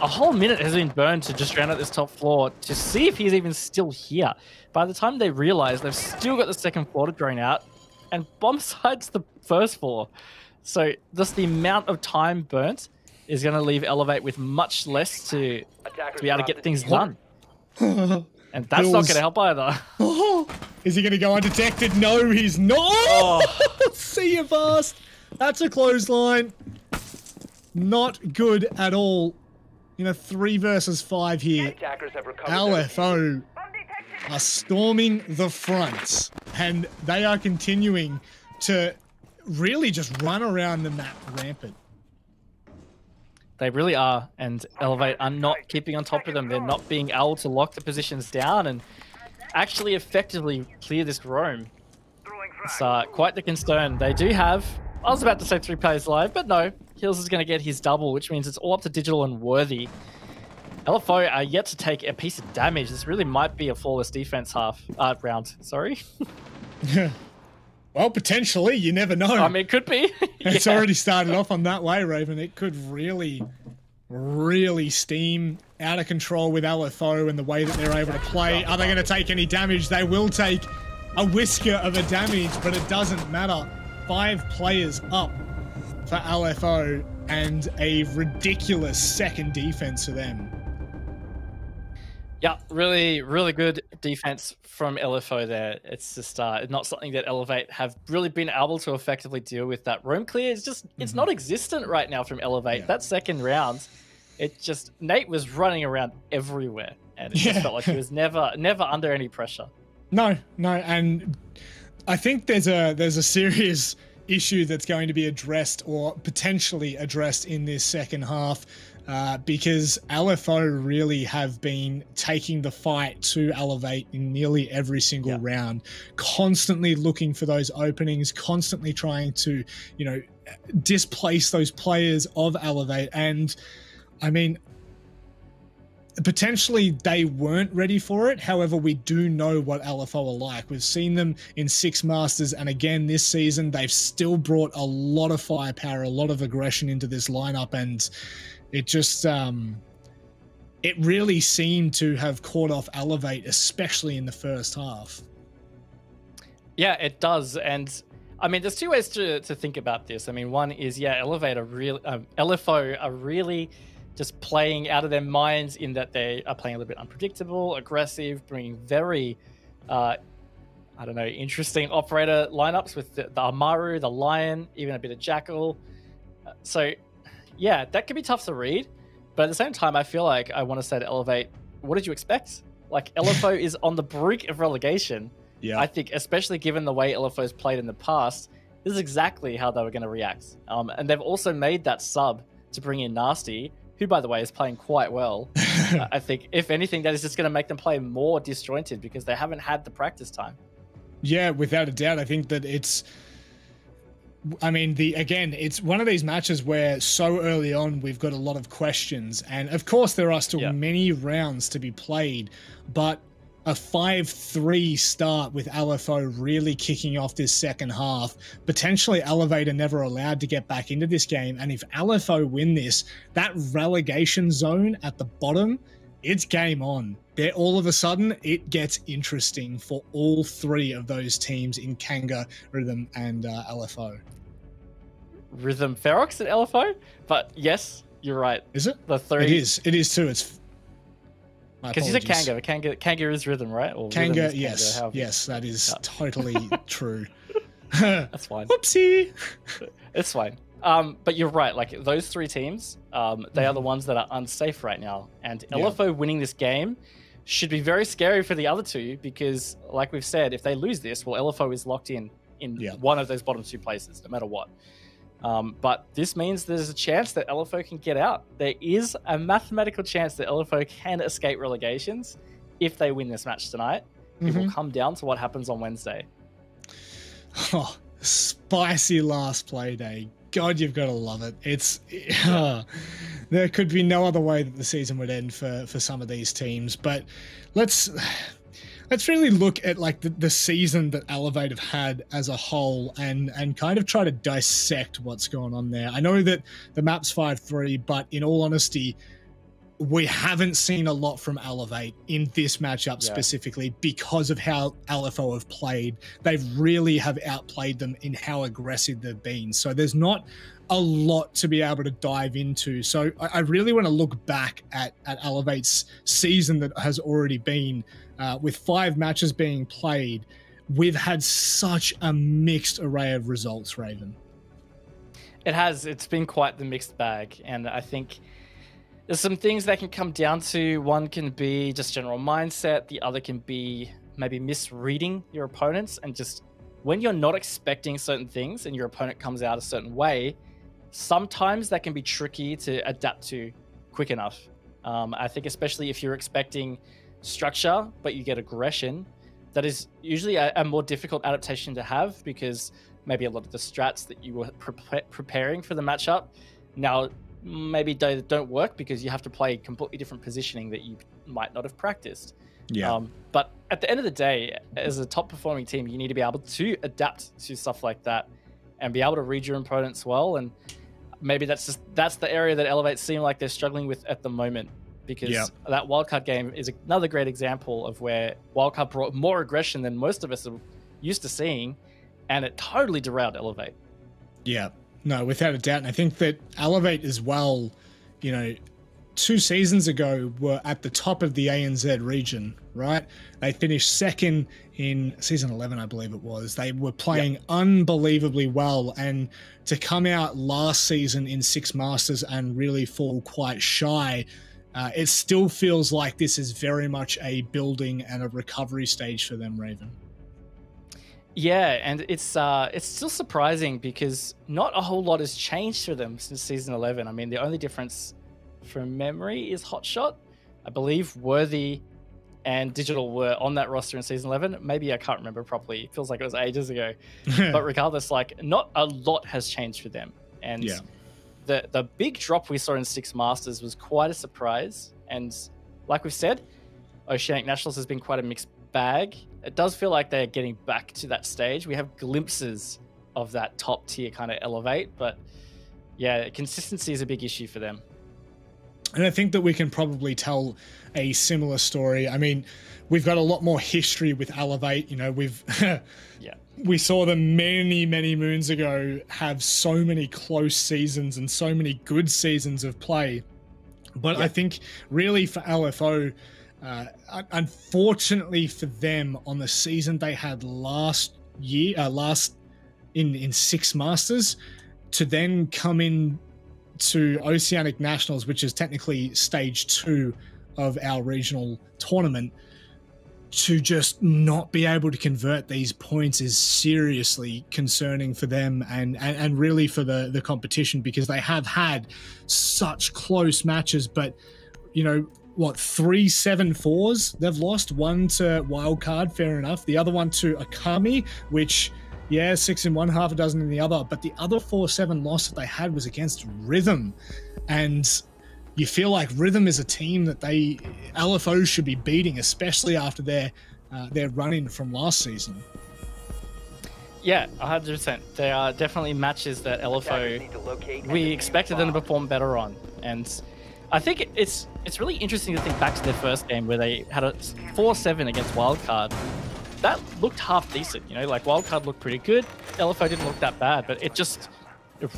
a whole minute has been burned to just round out this top floor to see if he's even still here. By the time they realize they've still got the second floor to drain out, and bomb sides the first floor. So just the amount of time burnt is going to leave Elevate with much less to be able to get things done. And that's not going to help either. Is he going to go undetected? No, he's not. Oh. See you fast. That's a clothesline. Not good at all. 3 versus 5 here. LFO are storming the fronts, and they are continuing to really just run around the map rampant. They really are, and Elevate are not keeping on top of them. They're not being able to lock the positions down and actually effectively clear this roam. It's quite the concern. They do have, I was about to say 3 players live, but no. Hills is going to get his double, which means it's all up to Digital and Worthy. LFO are yet to take a piece of damage. This really might be a flawless defense round. Sorry. Well, potentially. You never know. I mean, it could be. It's already started off on that way, Raven. It could really, really steam out of control with LFO and the way that they're able to play. Are they going to take any damage? They will take a whisker of a damage, but it doesn't matter. 5 players up for LFO and a ridiculous second defense for them. Yeah, really, really good defense from LFO there. It's just not something that Elevate have really been able to effectively deal with. That room clear is just, it's not existent right now from Elevate. Yeah. That second round, Nate was running around everywhere, and it just felt like he was never under any pressure. No, and I think there's a serious issue that's going to be addressed, or potentially addressed, in this second half, because LFO really have been taking the fight to Elevate in nearly every single round, constantly looking for those openings, constantly trying to, displace those players of Elevate. And I mean, potentially they weren't ready for it. However, we do know what LFO are like. We've seen them in 6 Masters, and again this season they've still brought a lot of firepower, a lot of aggression into this lineup, and it just it really seemed to have caught off Elevate, especially in the first half. Yeah, it does. And I mean, there's 2 ways to think about this. I mean, one is, LFO are really just playing out of their minds, in that they are playing a little bit unpredictable, aggressive, bringing very, interesting operator lineups with the Amaru, the Lion, even a bit of Jackal. So, yeah, that could be tough to read. But at the same time, I feel like I want to say to Elevate, what did you expect? Like, LFO is on the brink of relegation. Yeah. I think, especially given the way LFO's played in the past, this is exactly how they were going to react. And they've also made that sub to bring in Nasty, who, by the way, is playing quite well. I think, if anything, that is just going to make them play more disjointed, because they haven't had the practice time. Yeah, without a doubt. I think that it's one of these matches where so early on we've got a lot of questions, and of course there are still many rounds to be played, but a 5-3 start with LFO really kicking off this second half, potentially Elevate are never allowed to get back into this game, and if LFO win this, that relegation zone at the bottom, it's game on. There, all of a sudden, it gets interesting for all three of those teams in Kanga, Rhythm, and LFO. Rhythm, Ferox, and LFO? But yes, you're right. Is it? The three. It is. It is too. It's because you said Kanga. Kanga is Rhythm, right? Or Kanga, yes. Kanga, yes, that is totally true. That's fine. Whoopsie. It's fine. But you're right. Like those three teams, they are the ones that are unsafe right now. And LFO winning this game should be very scary for the other two because, like we've said, if they lose this, well, LFO is locked in one of those bottom two places, no matter what. But this means there's a chance that LFO can get out. There is a mathematical chance that LFO can escape relegations if they win this match tonight. It will come down to what happens on Wednesday. Oh, spicy last play day. God, you've got to love it. There could be no other way that the season would end for some of these teams. But let's really look at like the season that Elevate have had as a whole and kind of try to dissect what's going on there. I know that the map's 5-3, but in all honesty, we haven't seen a lot from Elevate in this matchup specifically because of how LFO have played. They really have outplayed them in how aggressive they've been. So there's not a lot to be able to dive into. So I really want to look back at Elevate's season that has already been with 5 matches being played. We've had such a mixed array of results, Raven. It has. It's been quite the mixed bag. And I think there's some things that can come down to. One can be just general mindset. The other can be maybe misreading your opponents. And just when you're not expecting certain things and your opponent comes out a certain way, sometimes that can be tricky to adapt to quick enough. I think especially if you're expecting structure, but you get aggression, that is usually a more difficult adaptation to have because maybe a lot of the strats that you were preparing for the matchup now maybe don't work because you have to play completely different positioning that you might not have practiced. But at the end of the day, as a top performing team, you need to be able to adapt to stuff like that and be able to read your opponents well. And maybe that's the area that Elevate seem like they're struggling with at the moment because that wildcard game is another great example of where wildcard brought more aggression than most of us are used to seeing, and it totally derailed Elevate. Yeah. No, without a doubt. And I think that Elevate as well, 2 seasons ago were at the top of the ANZ region, right? They finished second in season 11, I believe it was. They were playing unbelievably well. And to come out last season in 6 Masters and really fall quite shy, it still feels like this is very much a building and a recovery stage for them, Raven. Yeah, and it's still surprising because not a whole lot has changed for them since season 11. I mean, the only difference from memory is Hotshot. I believe Worthy and Digital were on that roster in season 11. Maybe I can't remember properly. It feels like it was ages ago. But regardless, like not a lot has changed for them. And the big drop we saw in 6 Masters was quite a surprise. And like we've said, Oceanic Nationals has been quite a mixed bag. It does feel like they're getting back to that stage. We have glimpses of that top tier kind of Elevate, but yeah, consistency is a big issue for them. And I think that we can probably tell a similar story. I mean, we've got a lot more history with Elevate. We've we saw them many, many moons ago have so many close seasons and so many good seasons of play. But I think really for LFO, unfortunately for them, on the season they had last year, in 6 Masters, to then come in to Oceanic Nationals, which is technically stage 2 of our regional tournament, to just not be able to convert these points is seriously concerning for them and really for the competition, because they have had such close matches. But what, 3 7-4s they've lost. One to Wildcard, fair enough. The other one to Akami, which, yeah, 6 in one, half a dozen in the other. But the other 4-7 loss that they had was against Rhythm. And you feel like Rhythm is a team that LFO should be beating, especially after their run-in from last season. Yeah, 100%. They are definitely matches that LFO, we expected them to perform better on. And I think it's really interesting to think back to their first game where they had a 4-7 against Wildcard. That looked half decent, you know, like Wildcard looked pretty good. LFO didn't look that bad, but it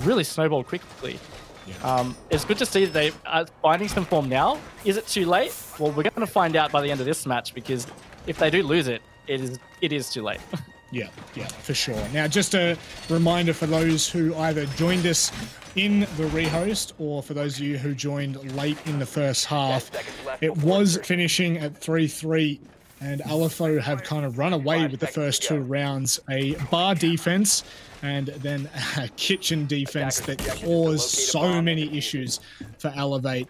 really snowballed quickly. Yeah. It's good to see that they are finding some form now. Is it too late? Well, we're going to find out by the end of this match, because if they do lose it, it is too late. Yeah, for sure. Now, just a reminder for those who either joined us in the rehost or for those of you who joined late in the first half, it was finishing at 3-3, and LFO have kind of run away with the first 2 rounds. A bar defense and then a kitchen defense that caused so many issues for Elevate.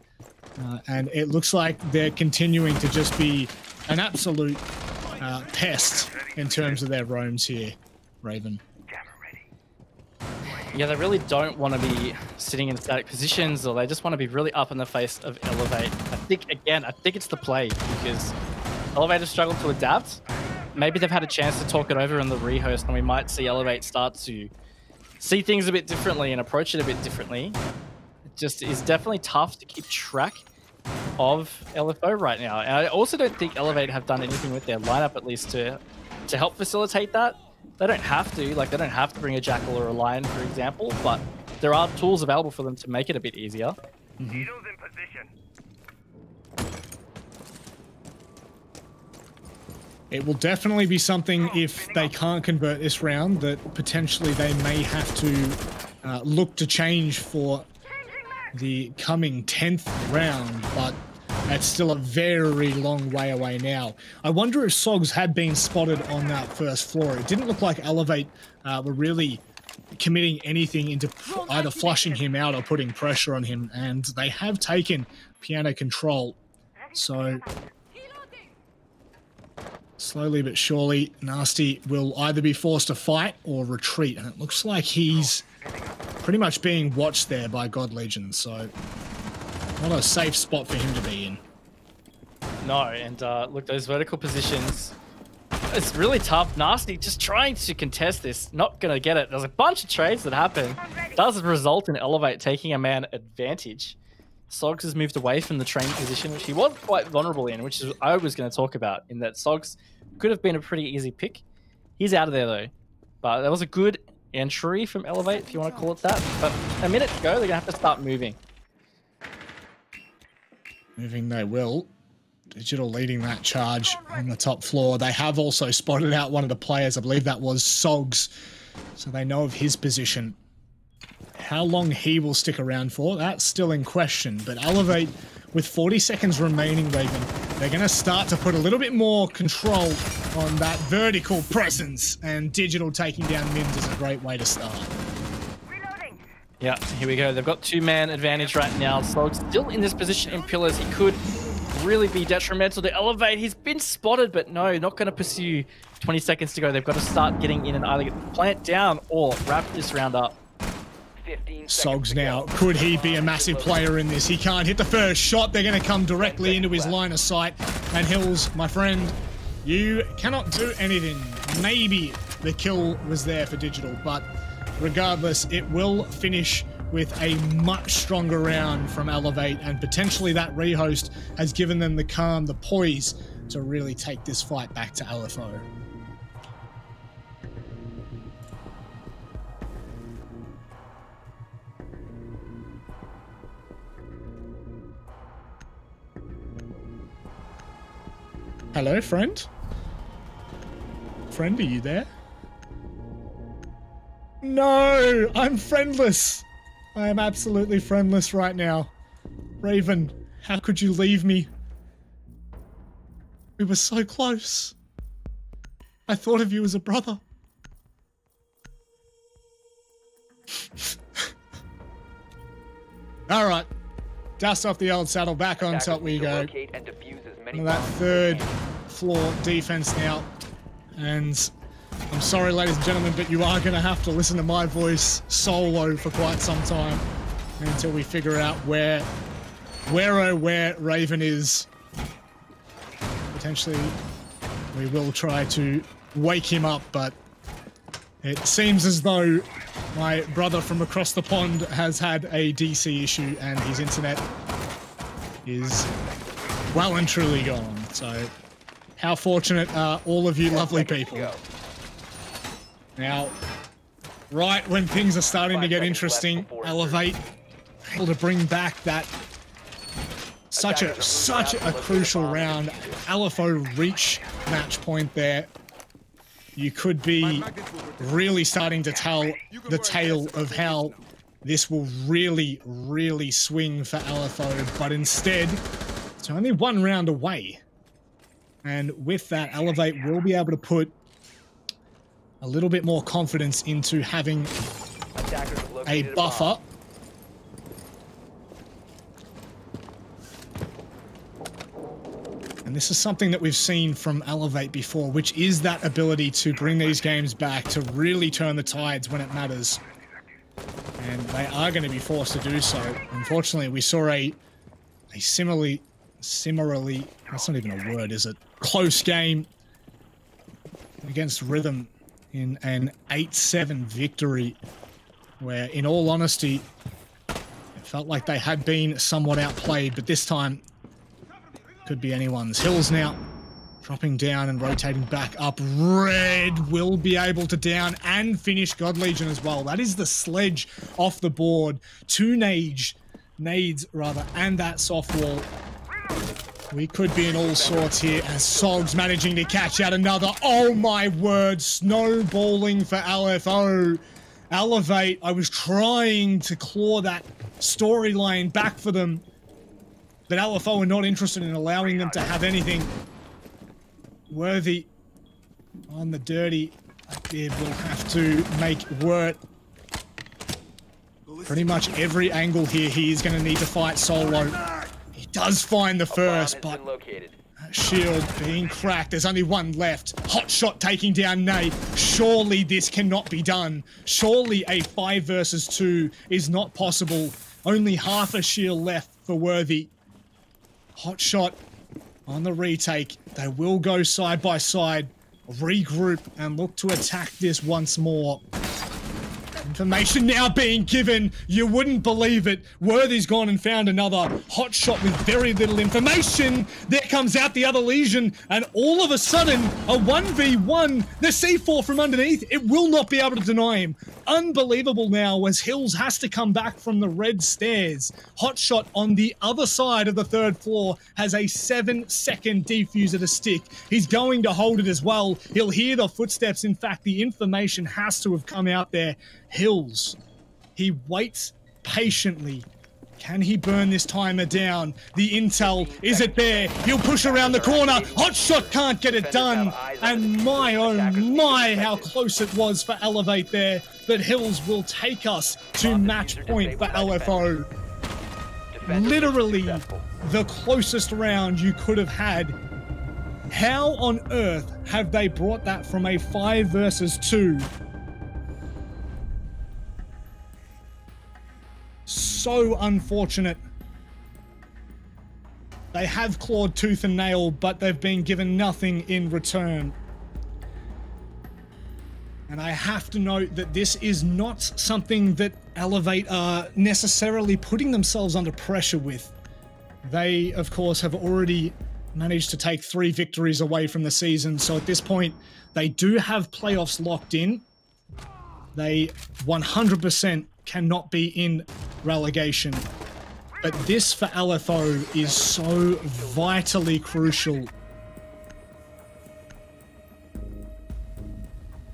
And it looks like they're continuing to just be an absolute pest in terms of their roams here, Raven. Yeah, they really don't want to be sitting in static positions, or they just want to be really up in the face of Elevate. I think it's the play, because Elevate have struggled to adapt. Maybe they've had a chance to talk it over in the rehost, and we might see Elevate start to see things a bit differently and approach it a bit differently. It just is definitely tough to keep track of LFO right now. And I also don't think Elevate have done anything with their lineup, at least to help facilitate that. They don't have to, like, they don't have to bring a Jackal or a Lion, for example, but there are tools available for them to make it a bit easier. Needles in position. It will definitely be something, if they can't convert this round, that potentially they may have to look to change for the coming 10th round, but that's still a very long way away now. I wonder if Sogs had been spotted on that first floor. It didn't look like Elevate were really committing anything into either flushing him out or putting pressure on him, and they have taken piano control. So slowly but surely, Nasty will either be forced to fight or retreat, and it looks like he's pretty much being watched there by God Legion, so not a safe spot for him to be in. No, and look, those vertical positions, it's really tough. Nasty just trying to contest this, not going to get it. There's a bunch of trades that happen. Does result in Elevate taking a man advantage. Sogs has moved away from the train position, which he was quite vulnerable in, which is I was going to talk about, in that Sogs could have been a pretty easy pick. He's out of there, though. But that was a good entry from Elevate, if you want to call it that. But a minute to go, they're going to have to start moving. Moving they will. Digital leading that charge on the top floor. They have also spotted out one of the players. I believe that was Sogs. So they know of his position. How long he will stick around for, that's still in question. But Elevate, with 40 seconds remaining, Raven, they're going to start to put a little bit more control on that vertical presence. And Digital taking down Mims is a great way to start. Yeah, here we go. They've got 2-man advantage right now. Sogs still in this position in pillars. He could really be detrimental to Elevate. He's been spotted, but no, not going to pursue. 20 seconds to go. They've got to start getting in and either get the plant down or wrap this round up. Sogs now, could he be a massive player in this? He can't hit the first shot. They're going to come directly into his line of sight. And Hills, my friend, you cannot do anything. Maybe the kill was there for Digital, but regardless, it will finish with a much stronger round from Elevate, and potentially that rehost has given them the calm, the poise to really take this fight back to LFO. Hello, friend? Friend, are you there? No, I'm friendless. I am absolutely friendless right now. Raven, how could you leave me? We were so close. I thought of you as a brother. All right. dust off the old saddle, back on top we go. Locate and defuse as many Into that bombs as third they can. floor defense now. And I'm sorry, ladies and gentlemen, but you are going to have to listen to my voice solo for quite some time until we figure out where Raven is. Potentially, we will try to wake him up, but it seems as though my brother from across the pond has had a DC issue and his internet is well and truly gone. So, how fortunate are all of you lovely people. Now, right when things are starting to get interesting, Elevate able to bring back that such a crucial round. LFO reach match point there. You could be really starting to tell the tale of how this will really swing for LFO, but instead, it's only one round away. And with that, Elevate will be able to put a little bit more confidence into having a buffer. And this is something that we've seen from Elevate before, which is that ability to bring these games back, to really turn the tides when it matters. And they are going to be forced to do so. Unfortunately, we saw a similarly, that's not even a word, is it? Close game against Rhythm in an 8-7 victory, where, in all honesty, it felt like they had been somewhat outplayed, but this time, could be anyone's. Hills now dropping down and rotating back up. Red will be able to down and finish God Legion as well. That is the sledge off the board. Two nades rather, and that soft wall. We could be in all sorts here as Sogs managing to catch out another. Oh my word, snowballing for LFO. Elevate, I was trying to claw that storyline back for them, but LFO are not interested in allowing them to have anything worthy on the dirty. They will have to make work. Pretty much every angle here, he is going to need to fight solo. He does find the first, but shield being cracked. There's only one left. Hot shot taking down Nate. Surely this cannot be done. Surely a 5 versus 2 is not possible. Only half a shield left for Worthy. Hot shot on the retake. They will go side by side, regroup, and look to attack this once more. Information now being given. You wouldn't believe it. Worthy's gone and found another hot shot with very little information. There comes out the other Legion, and all of a sudden, a 1v1. The C4 from underneath. It will not be able to deny him. Unbelievable now as Hills has to come back from the red stairs. Hot shot on the other side of the third floor has a 7-second defuser to stick. He's going to hold it as well. He'll hear the footsteps. In fact, the information has to have come out there. Hills, he waits patiently. Can he burn this timer down? The intel, is it there? He'll push around the corner. Hot shot can't get it done. And my, oh my, how close it was for Elevate there. But Hills will take us to match point for LFO. Literally the closest round you could have had. How on earth have they brought that from a 5 versus 2? So unfortunate. They have clawed tooth and nail, but they've been given nothing in return. And I have to note that this is not something that Elevate are necessarily putting themselves under pressure with. They, of course, have already managed to take 3 victories away from the season, so at this point, they do have playoffs locked in. They 100% cannot be in relegation. But this for LFO is so vitally crucial.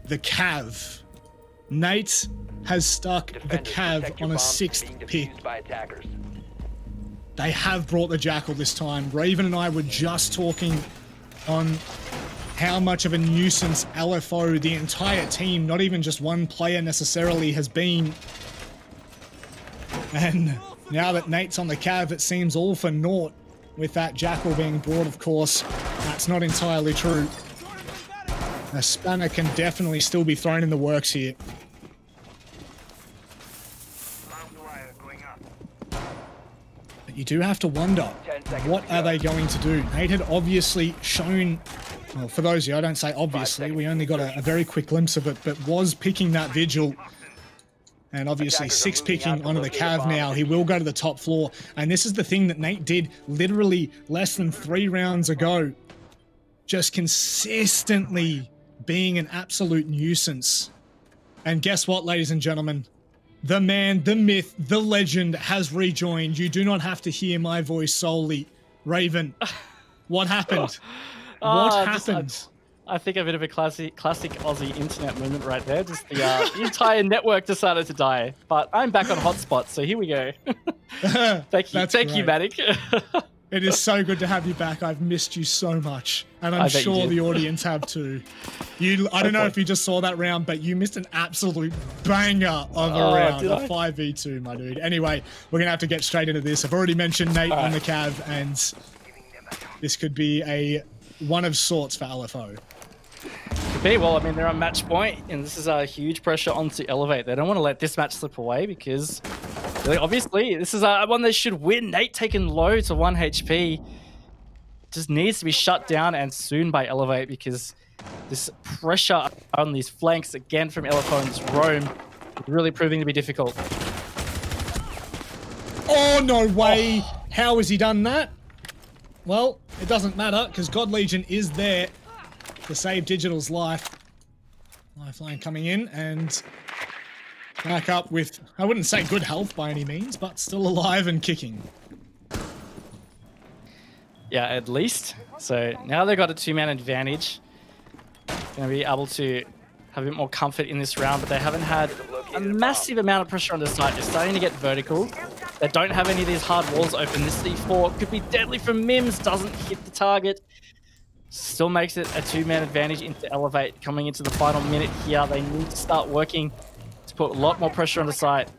The Cav. Nate has stuck the Cav on a 6th pick. They have brought the Jackal this time. Raven and I were just talking on how much of a nuisance LFO, the entire team, not even just one player necessarily, has been. And Now that Nate's on the cav, it seems all for naught. With that Jackal being brought, of course, that's not entirely true. A spanner can definitely still be thrown in the works here. But you do have to wonder, what are they going to do? Nate had obviously shown, well, for those of you, I don't say obviously, we only got a very quick glimpse of it, but was picking that vigil. And obviously 6 picking onto the cav now. He will go to the top floor. And this is the thing that Nate did literally less than 3 rounds ago. Just consistently being an absolute nuisance. And guess what, ladies and gentlemen? The man, the myth, the legend has rejoined. You do not have to hear my voice solely. Raven, what happened? What happened? I think a bit of a classic Aussie internet moment right there. Just the entire network decided to die. But I'm back on hotspot, so here we go. Thank you, Matic. It is so good to have you back. I've missed you so much, and I'm sure the audience have too. I don't know if you just saw that round, but you missed an absolute banger of a round, a 5v2, my dude. Anyway, we're gonna have to get straight into this. I've already mentioned Nate on the cav, and this could be a one of sorts for LFO. Could be. Well, I mean, they're on match point, and this is a huge pressure onto Elevate. They don't want to let this match slip away because, really, obviously, this is one they should win. Nate taken low to 1 HP. Just needs to be shut down and soon by Elevate because this pressure on these flanks, again, from LFO and this roam, is really proving to be difficult. Oh, no way. How has he done that? Well, it doesn't matter because God Legion is there to save Digital's life. Lifeline coming in and back up with, I wouldn't say good health by any means, but still alive and kicking. Yeah, at least. So now they've got a 2-man advantage. Going to be able to have a bit more comfort in this round, but they haven't had a massive amount of pressure on the side. They're starting to get vertical. They don't have any of these hard walls open. This C4 could be deadly from Mims, doesn't hit the target. Still makes it a 2-man advantage into Elevate. Coming into the final minute here, they need to start working to put a lot more pressure on the side.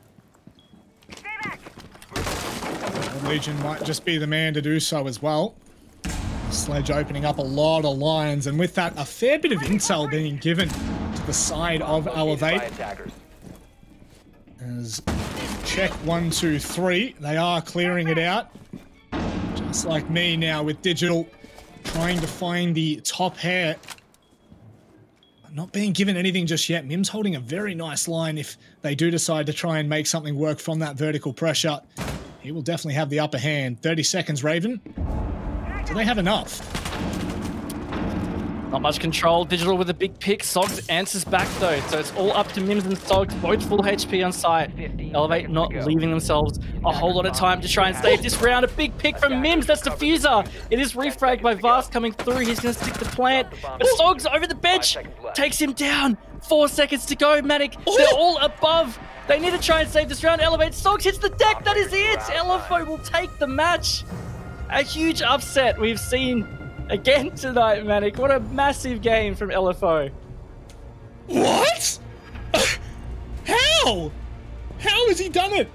Legion might just be the man to do so as well. Sledge opening up a lot of lines, and with that, a fair bit of intel being given to the side of Elevate. As check 1, 2, 3, they are clearing it out. Just like me now with Digital. Trying to find the top hair. Not being given anything just yet. Mims holding a very nice line if they do decide to try and make something work from that vertical pressure. He will definitely have the upper hand. 30 seconds, Raven. Do they have enough? Not much control. Digital with a big pick. Sogs answers back though. So it's all up to Mims and Sogs. Both full HP on site. Elevate not leaving themselves a whole lot of time to try and save this round. A big pick from Mims. That's Diffuser. It is refragged by Vast coming through. He's going to stick the plant. But Sogs over the bench takes him down. 4 seconds to go. Matic, they're all above. They need to try and save this round. Elevate. Sogs hits the deck. That is it. LFO will take the match. A huge upset we've seen again tonight, Matic. What a massive game from LFO. What? How? How has he done it?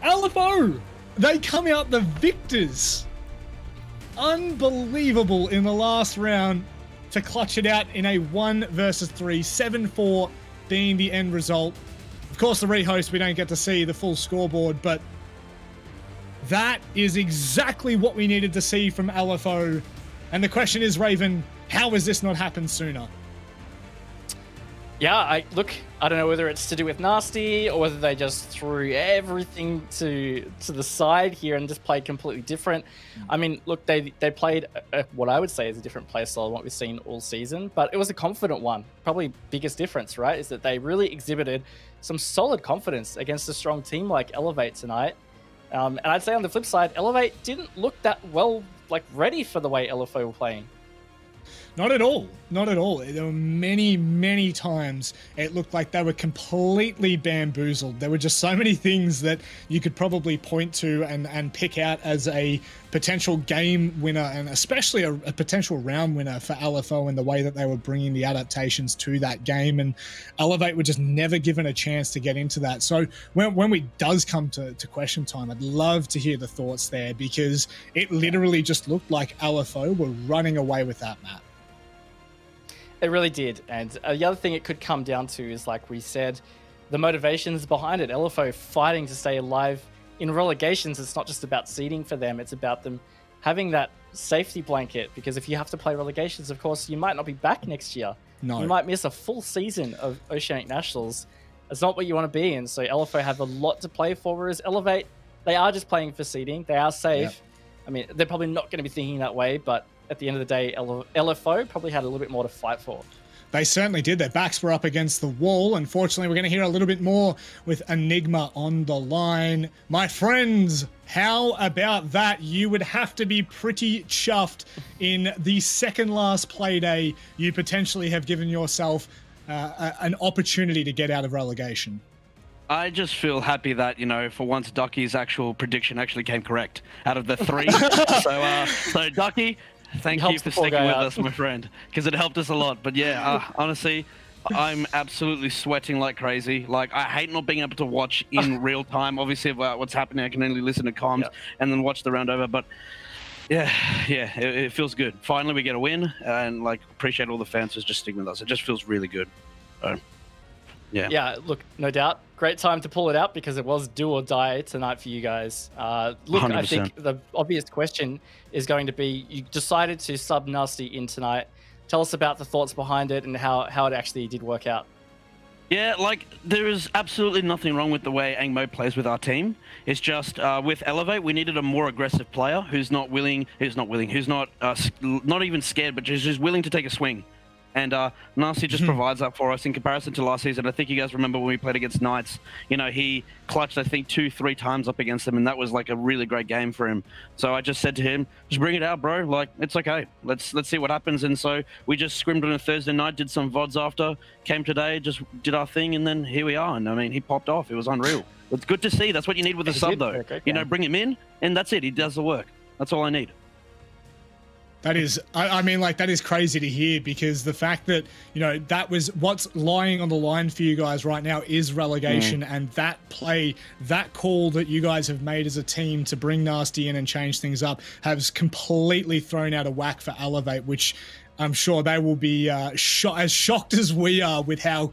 LFO, they come out the victors. Unbelievable in the last round to clutch it out in a 1 versus 3, 7-4 being the end result. Of course, the rehost, we don't get to see the full scoreboard, but that is exactly what we needed to see from LFO. And the question is, Raven, how has this not happened sooner? Yeah, I don't know whether it's to do with Nasty or whether they just threw everything to the side here and just played completely different. I mean, look, they played what I would say is a different play style than what we've seen all season, but it was a confident one. Probably biggest difference, right, is that they really exhibited some solid confidence against a strong team like Elevate tonight. And I'd say on the flip side, Elevate didn't look that well, ready for the way LFO were playing. Not at all. Not at all. There were many, many times it looked like they were completely bamboozled. There were just so many things that you could probably point to and pick out as a potential game winner, and especially a potential round winner for LFO in the way that they were bringing the adaptations to that game. And Elevate were just never given a chance to get into that. So when we does come to question time, I'd love to hear the thoughts there, because it literally just looked like LFO were running away with that map. It really did. And the other thing it could come down to is, like we said, the motivations behind it. LFO fighting to stay alive in relegations. It's not just about seeding for them. It's about them having that safety blanket, because if you have to play relegations, of course, you might not be back next year. No. You might miss a full season of Oceanic Nationals. That's not what you want to be in. So LFO have a lot to play for, whereas Elevate, they are just playing for seeding. They are safe. Yep. I mean, they're probably not going to be thinking that way, but at the end of the day, LFO probably had a little bit more to fight for. They certainly did. Their backs were up against the wall. Unfortunately, we're going to hear a little bit more with Enigma on the line. My friends, how about that? You would have to be pretty chuffed. In the second last Playday, you potentially have given yourself an opportunity to get out of relegation. I just feel happy that, you know, for once Ducky's actual prediction actually came correct out of the 3. So Ducky, thank you for sticking with us, my friend, because it helped us a lot. But yeah, honestly, I'm absolutely sweating like crazy. Like, I hate not being able to watch in real time. Obviously, about what's happening, I can only listen to comms and then watch the round over. But yeah, it feels good. Finally, we get a win, and like, appreciate all the fans who's just sticking with us. It just feels really good. So, yeah, look, no doubt. Great time to pull it out, because it was do or die tonight for you guys. Look, 100%. I think the obvious question is going to be, you decided to sub Nasty in tonight. Tell us about the thoughts behind it and how it actually did work out. Yeah, like, there is absolutely nothing wrong with the way Angmo plays with our team. It's just with Elevate, we needed a more aggressive player who's not even scared, but just willing to take a swing. And Nasty just provides that for us in comparison to last season. I think you guys remember when we played against Knights, you know, he clutched, I think, 2-3 times up against them, and that was like a really great game for him. So I just said to him, just bring it out, bro. Like, it's okay. Let's see what happens. And so we just scrimmed on a Thursday night, did some VODs after, came today, just did our thing, and then here we are. And I mean, he popped off. It was unreal. It's good to see. That's what you need with a sub, though. You know, bring him in, and that's it. He does the work. That's all I need. That is, I mean, like, that is crazy to hear, because the fact that, you know, that was what's lying on the line for you guys right now is relegation, and that play, that call that you guys have made as a team to bring Nasty in and change things up has completely thrown out of whack for Elevate, which I'm sure they will be as shocked as we are with how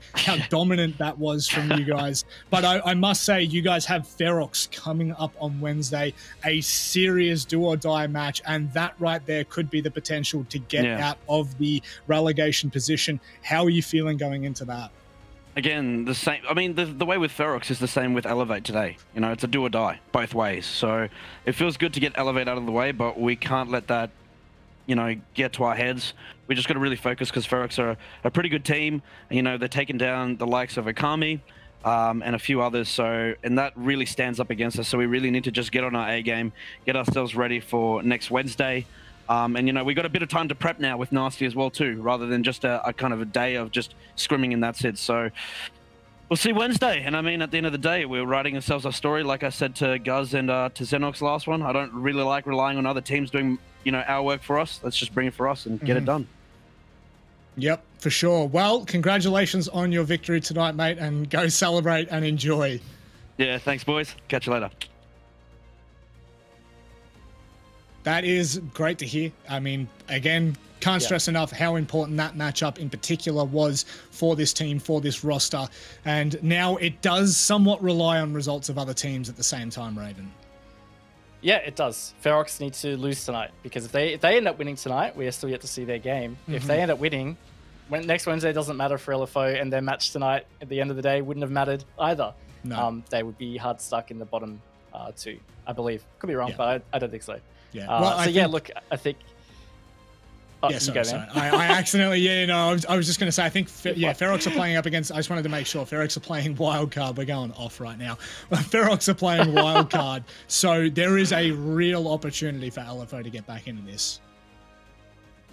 dominant that was from you guys. But I must say, you guys have Ferox coming up on Wednesday, a serious do-or-die match, and that right there could be the potential to get out of the relegation position. How are you feeling going into that? Again, the same. I mean, the way with Ferox is the same with Elevate today. You know, it's a do or die both ways. So it feels good to get Elevate out of the way, but we can't let that, you know, get to our heads. We just got to really focus, because Ferox are a pretty good team. You know, they're taking down the likes of Okami and a few others. So, and that really stands up against us. So we really need to just get on our A game, get ourselves ready for next Wednesday. And, you know, we got a bit of time to prep now with Nasty as well, too, rather than just a kind of a day of just scrimming and that's it. So we'll see Wednesday. And I mean, at the end of the day, we're writing ourselves a story. Like I said to Guz and to Xenox last one, I don't really like relying on other teams doing, you know, our work for us. Let's just bring it for us and get it done. Yep, for sure. Well, congratulations on your victory tonight, mate, and go celebrate and enjoy. Yeah, thanks, boys. Catch you later. That is great to hear. I mean, again, can't stress enough how important that matchup in particular was for this team, for this roster. And now it does somewhat rely on results of other teams at the same time, Raven. Yeah, it does. Ferox need to lose tonight, because if they end up winning tonight, we are still yet to see their game. If they end up winning, next Wednesday doesn't matter for LFO, and their match tonight at the end of the day wouldn't have mattered either. No. They would be hard stuck in the bottom 2, I believe. Could be wrong, but I don't think so. Yeah. Well, look, I think. Sorry. I accidentally, I was just going to say, I think, Ferox are playing up against, I just wanted to make sure, Ferox are playing wildcard. We're going off right now. Ferox are playing wildcard. So there is a real opportunity for LFO to get back into this.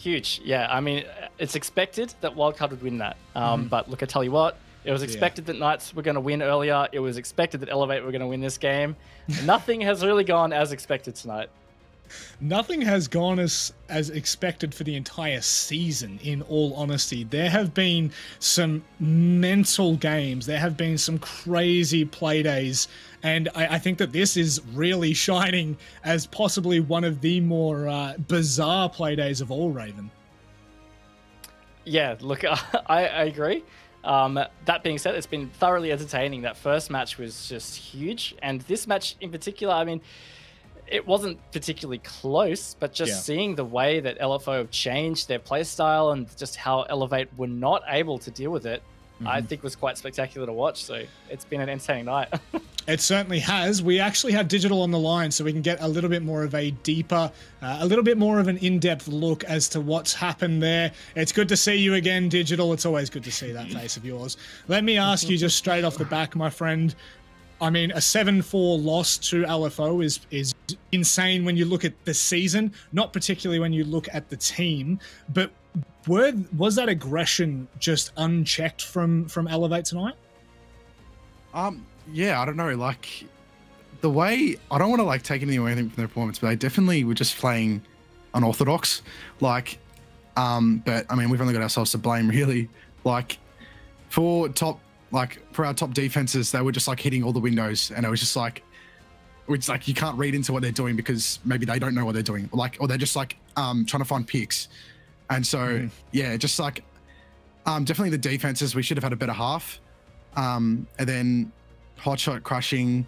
Huge. Yeah, I mean, it's expected that Wildcard would win that. But look, I tell you what, it was expected that Knights were going to win earlier. It was expected that Elevate were going to win this game. Nothing has really gone as expected tonight. Nothing has gone as expected for the entire season, in all honesty. There have been some mental games. There have been some crazy play days. And I think that this is really shining as possibly one of the more bizarre play days of all, Raven. Yeah, look, I agree. That being said, it's been thoroughly entertaining. That first match was just huge. And this match in particular, I mean, it wasn't particularly close, but just seeing the way that LFO have changed their playstyle and just how Elevate were not able to deal with it, I think was quite spectacular to watch. So it's been an entertaining night. It certainly has. We actually have Digital on the line, so we can get a little bit more of a deeper, a little bit more of an in-depth look as to what's happened there. It's good to see you again, Digital. It's always good to see that face of yours. Let me ask you just straight off the back, my friend. I mean, a 7-4 loss to LFO is insane when you look at the season, not particularly when you look at the team. But was that aggression just unchecked from Elevate tonight? Yeah, I don't know. Like, the way, I don't want to like take anything away from their performance, but they definitely were just playing unorthodox. Like, but I mean, we've only got ourselves to blame, really. Like, for our top defenses, they were just like hitting all the windows, and it was just like, it's like you can't read into what they're doing because maybe they don't know what they're doing, or they're just like trying to find picks. And so yeah, just like definitely the defenses, we should have had a better half. And then hotshot crushing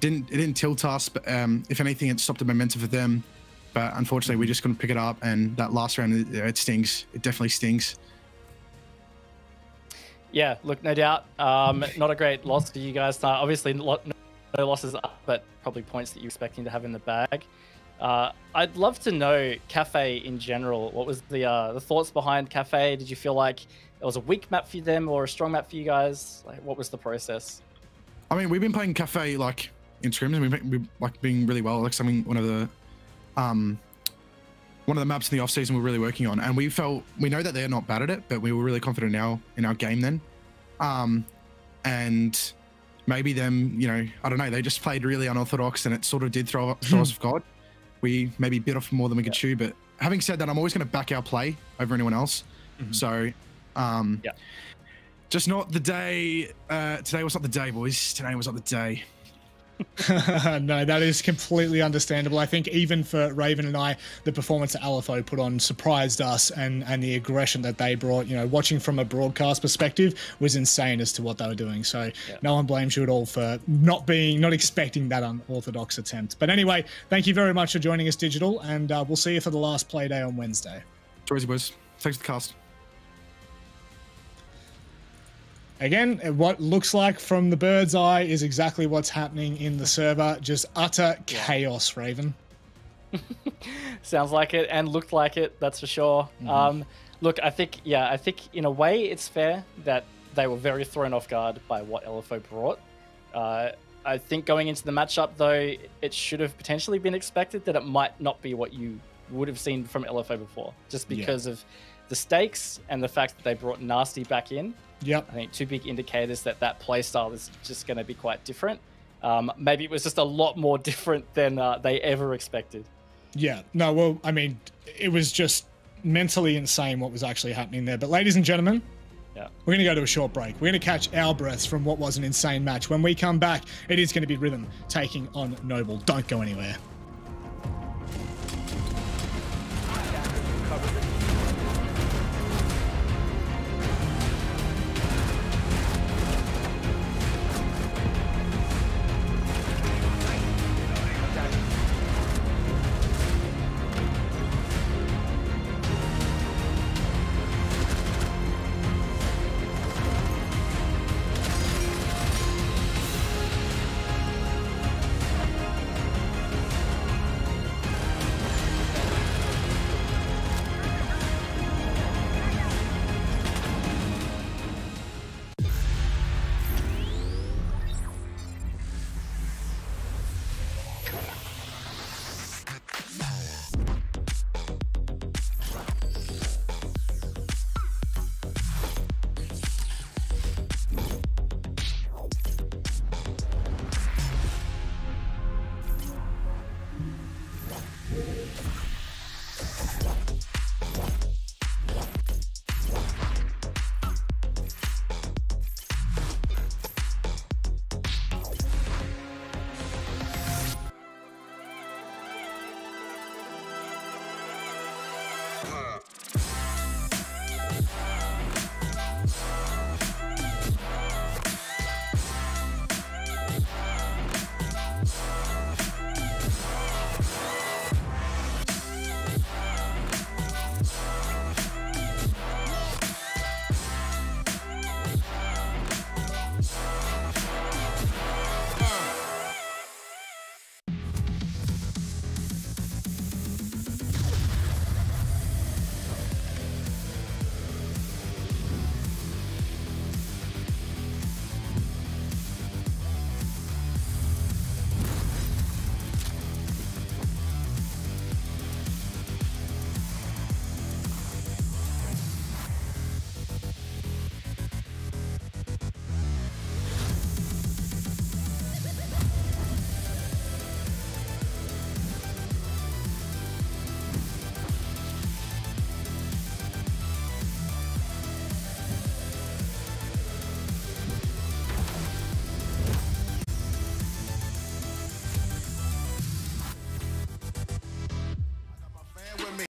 it didn't tilt us, but if anything, it stopped the momentum for them. But unfortunately, we just couldn't pick it up, and that last round, it stings. It definitely stings. Yeah, look, no doubt. Not a great loss for you guys. Obviously, no losses up, but probably points that you're expecting to have in the bag. I'd love to know Kafe in general. What was the thoughts behind Kafe? Did you feel like it was a weak map for them or a strong map for you guys? Like, what was the process? I mean, we've been playing Kafe like in scrims, and we've like being really well. Like one of the maps in the off season we're really working on, and we know that they're not bad at it, but we were really confident in our game then. And maybe them, you know, I don't know, they just played really unorthodox, and it sort of did throw us off guard. We maybe bit off more than we could chew, but having said that, I'm always going to back our play over anyone else. So, just not the day. Today was not the day, boys. Today was not the day. No, that is completely understandable. I think even for Raven and I, the performance that LFO put on surprised us, and the aggression that they brought, you know, watching from a broadcast perspective, was insane as to what they were doing. So no one blames you at all for not expecting that unorthodox attempt. But anyway, thank you very much for joining us, Digital, and we'll see you for the last play day on Wednesday. Joyzy boys. Thanks for the cast. Again, what looks like from the bird's eye is exactly what's happening in the server. Just utter chaos, Raven. Sounds like it and looked like it, that's for sure. Look, I think in a way it's fair that they were very thrown off guard by what LFO brought. I think going into the matchup, though, it should have potentially been expected that it might not be what you would have seen from LFO before, just because of the stakes and the fact that they brought Nasty back in. I think two big indicators that playstyle is just going to be quite different. Maybe it was just a lot more different than they ever expected. Yeah, no, well, I mean, it was just mentally insane what was actually happening there. But ladies and gentlemen, we're going to go to a short break. We're going to catch our breaths from what was an insane match. When we come back, it is going to be Rhythm taking on Noble. Don't go anywhere.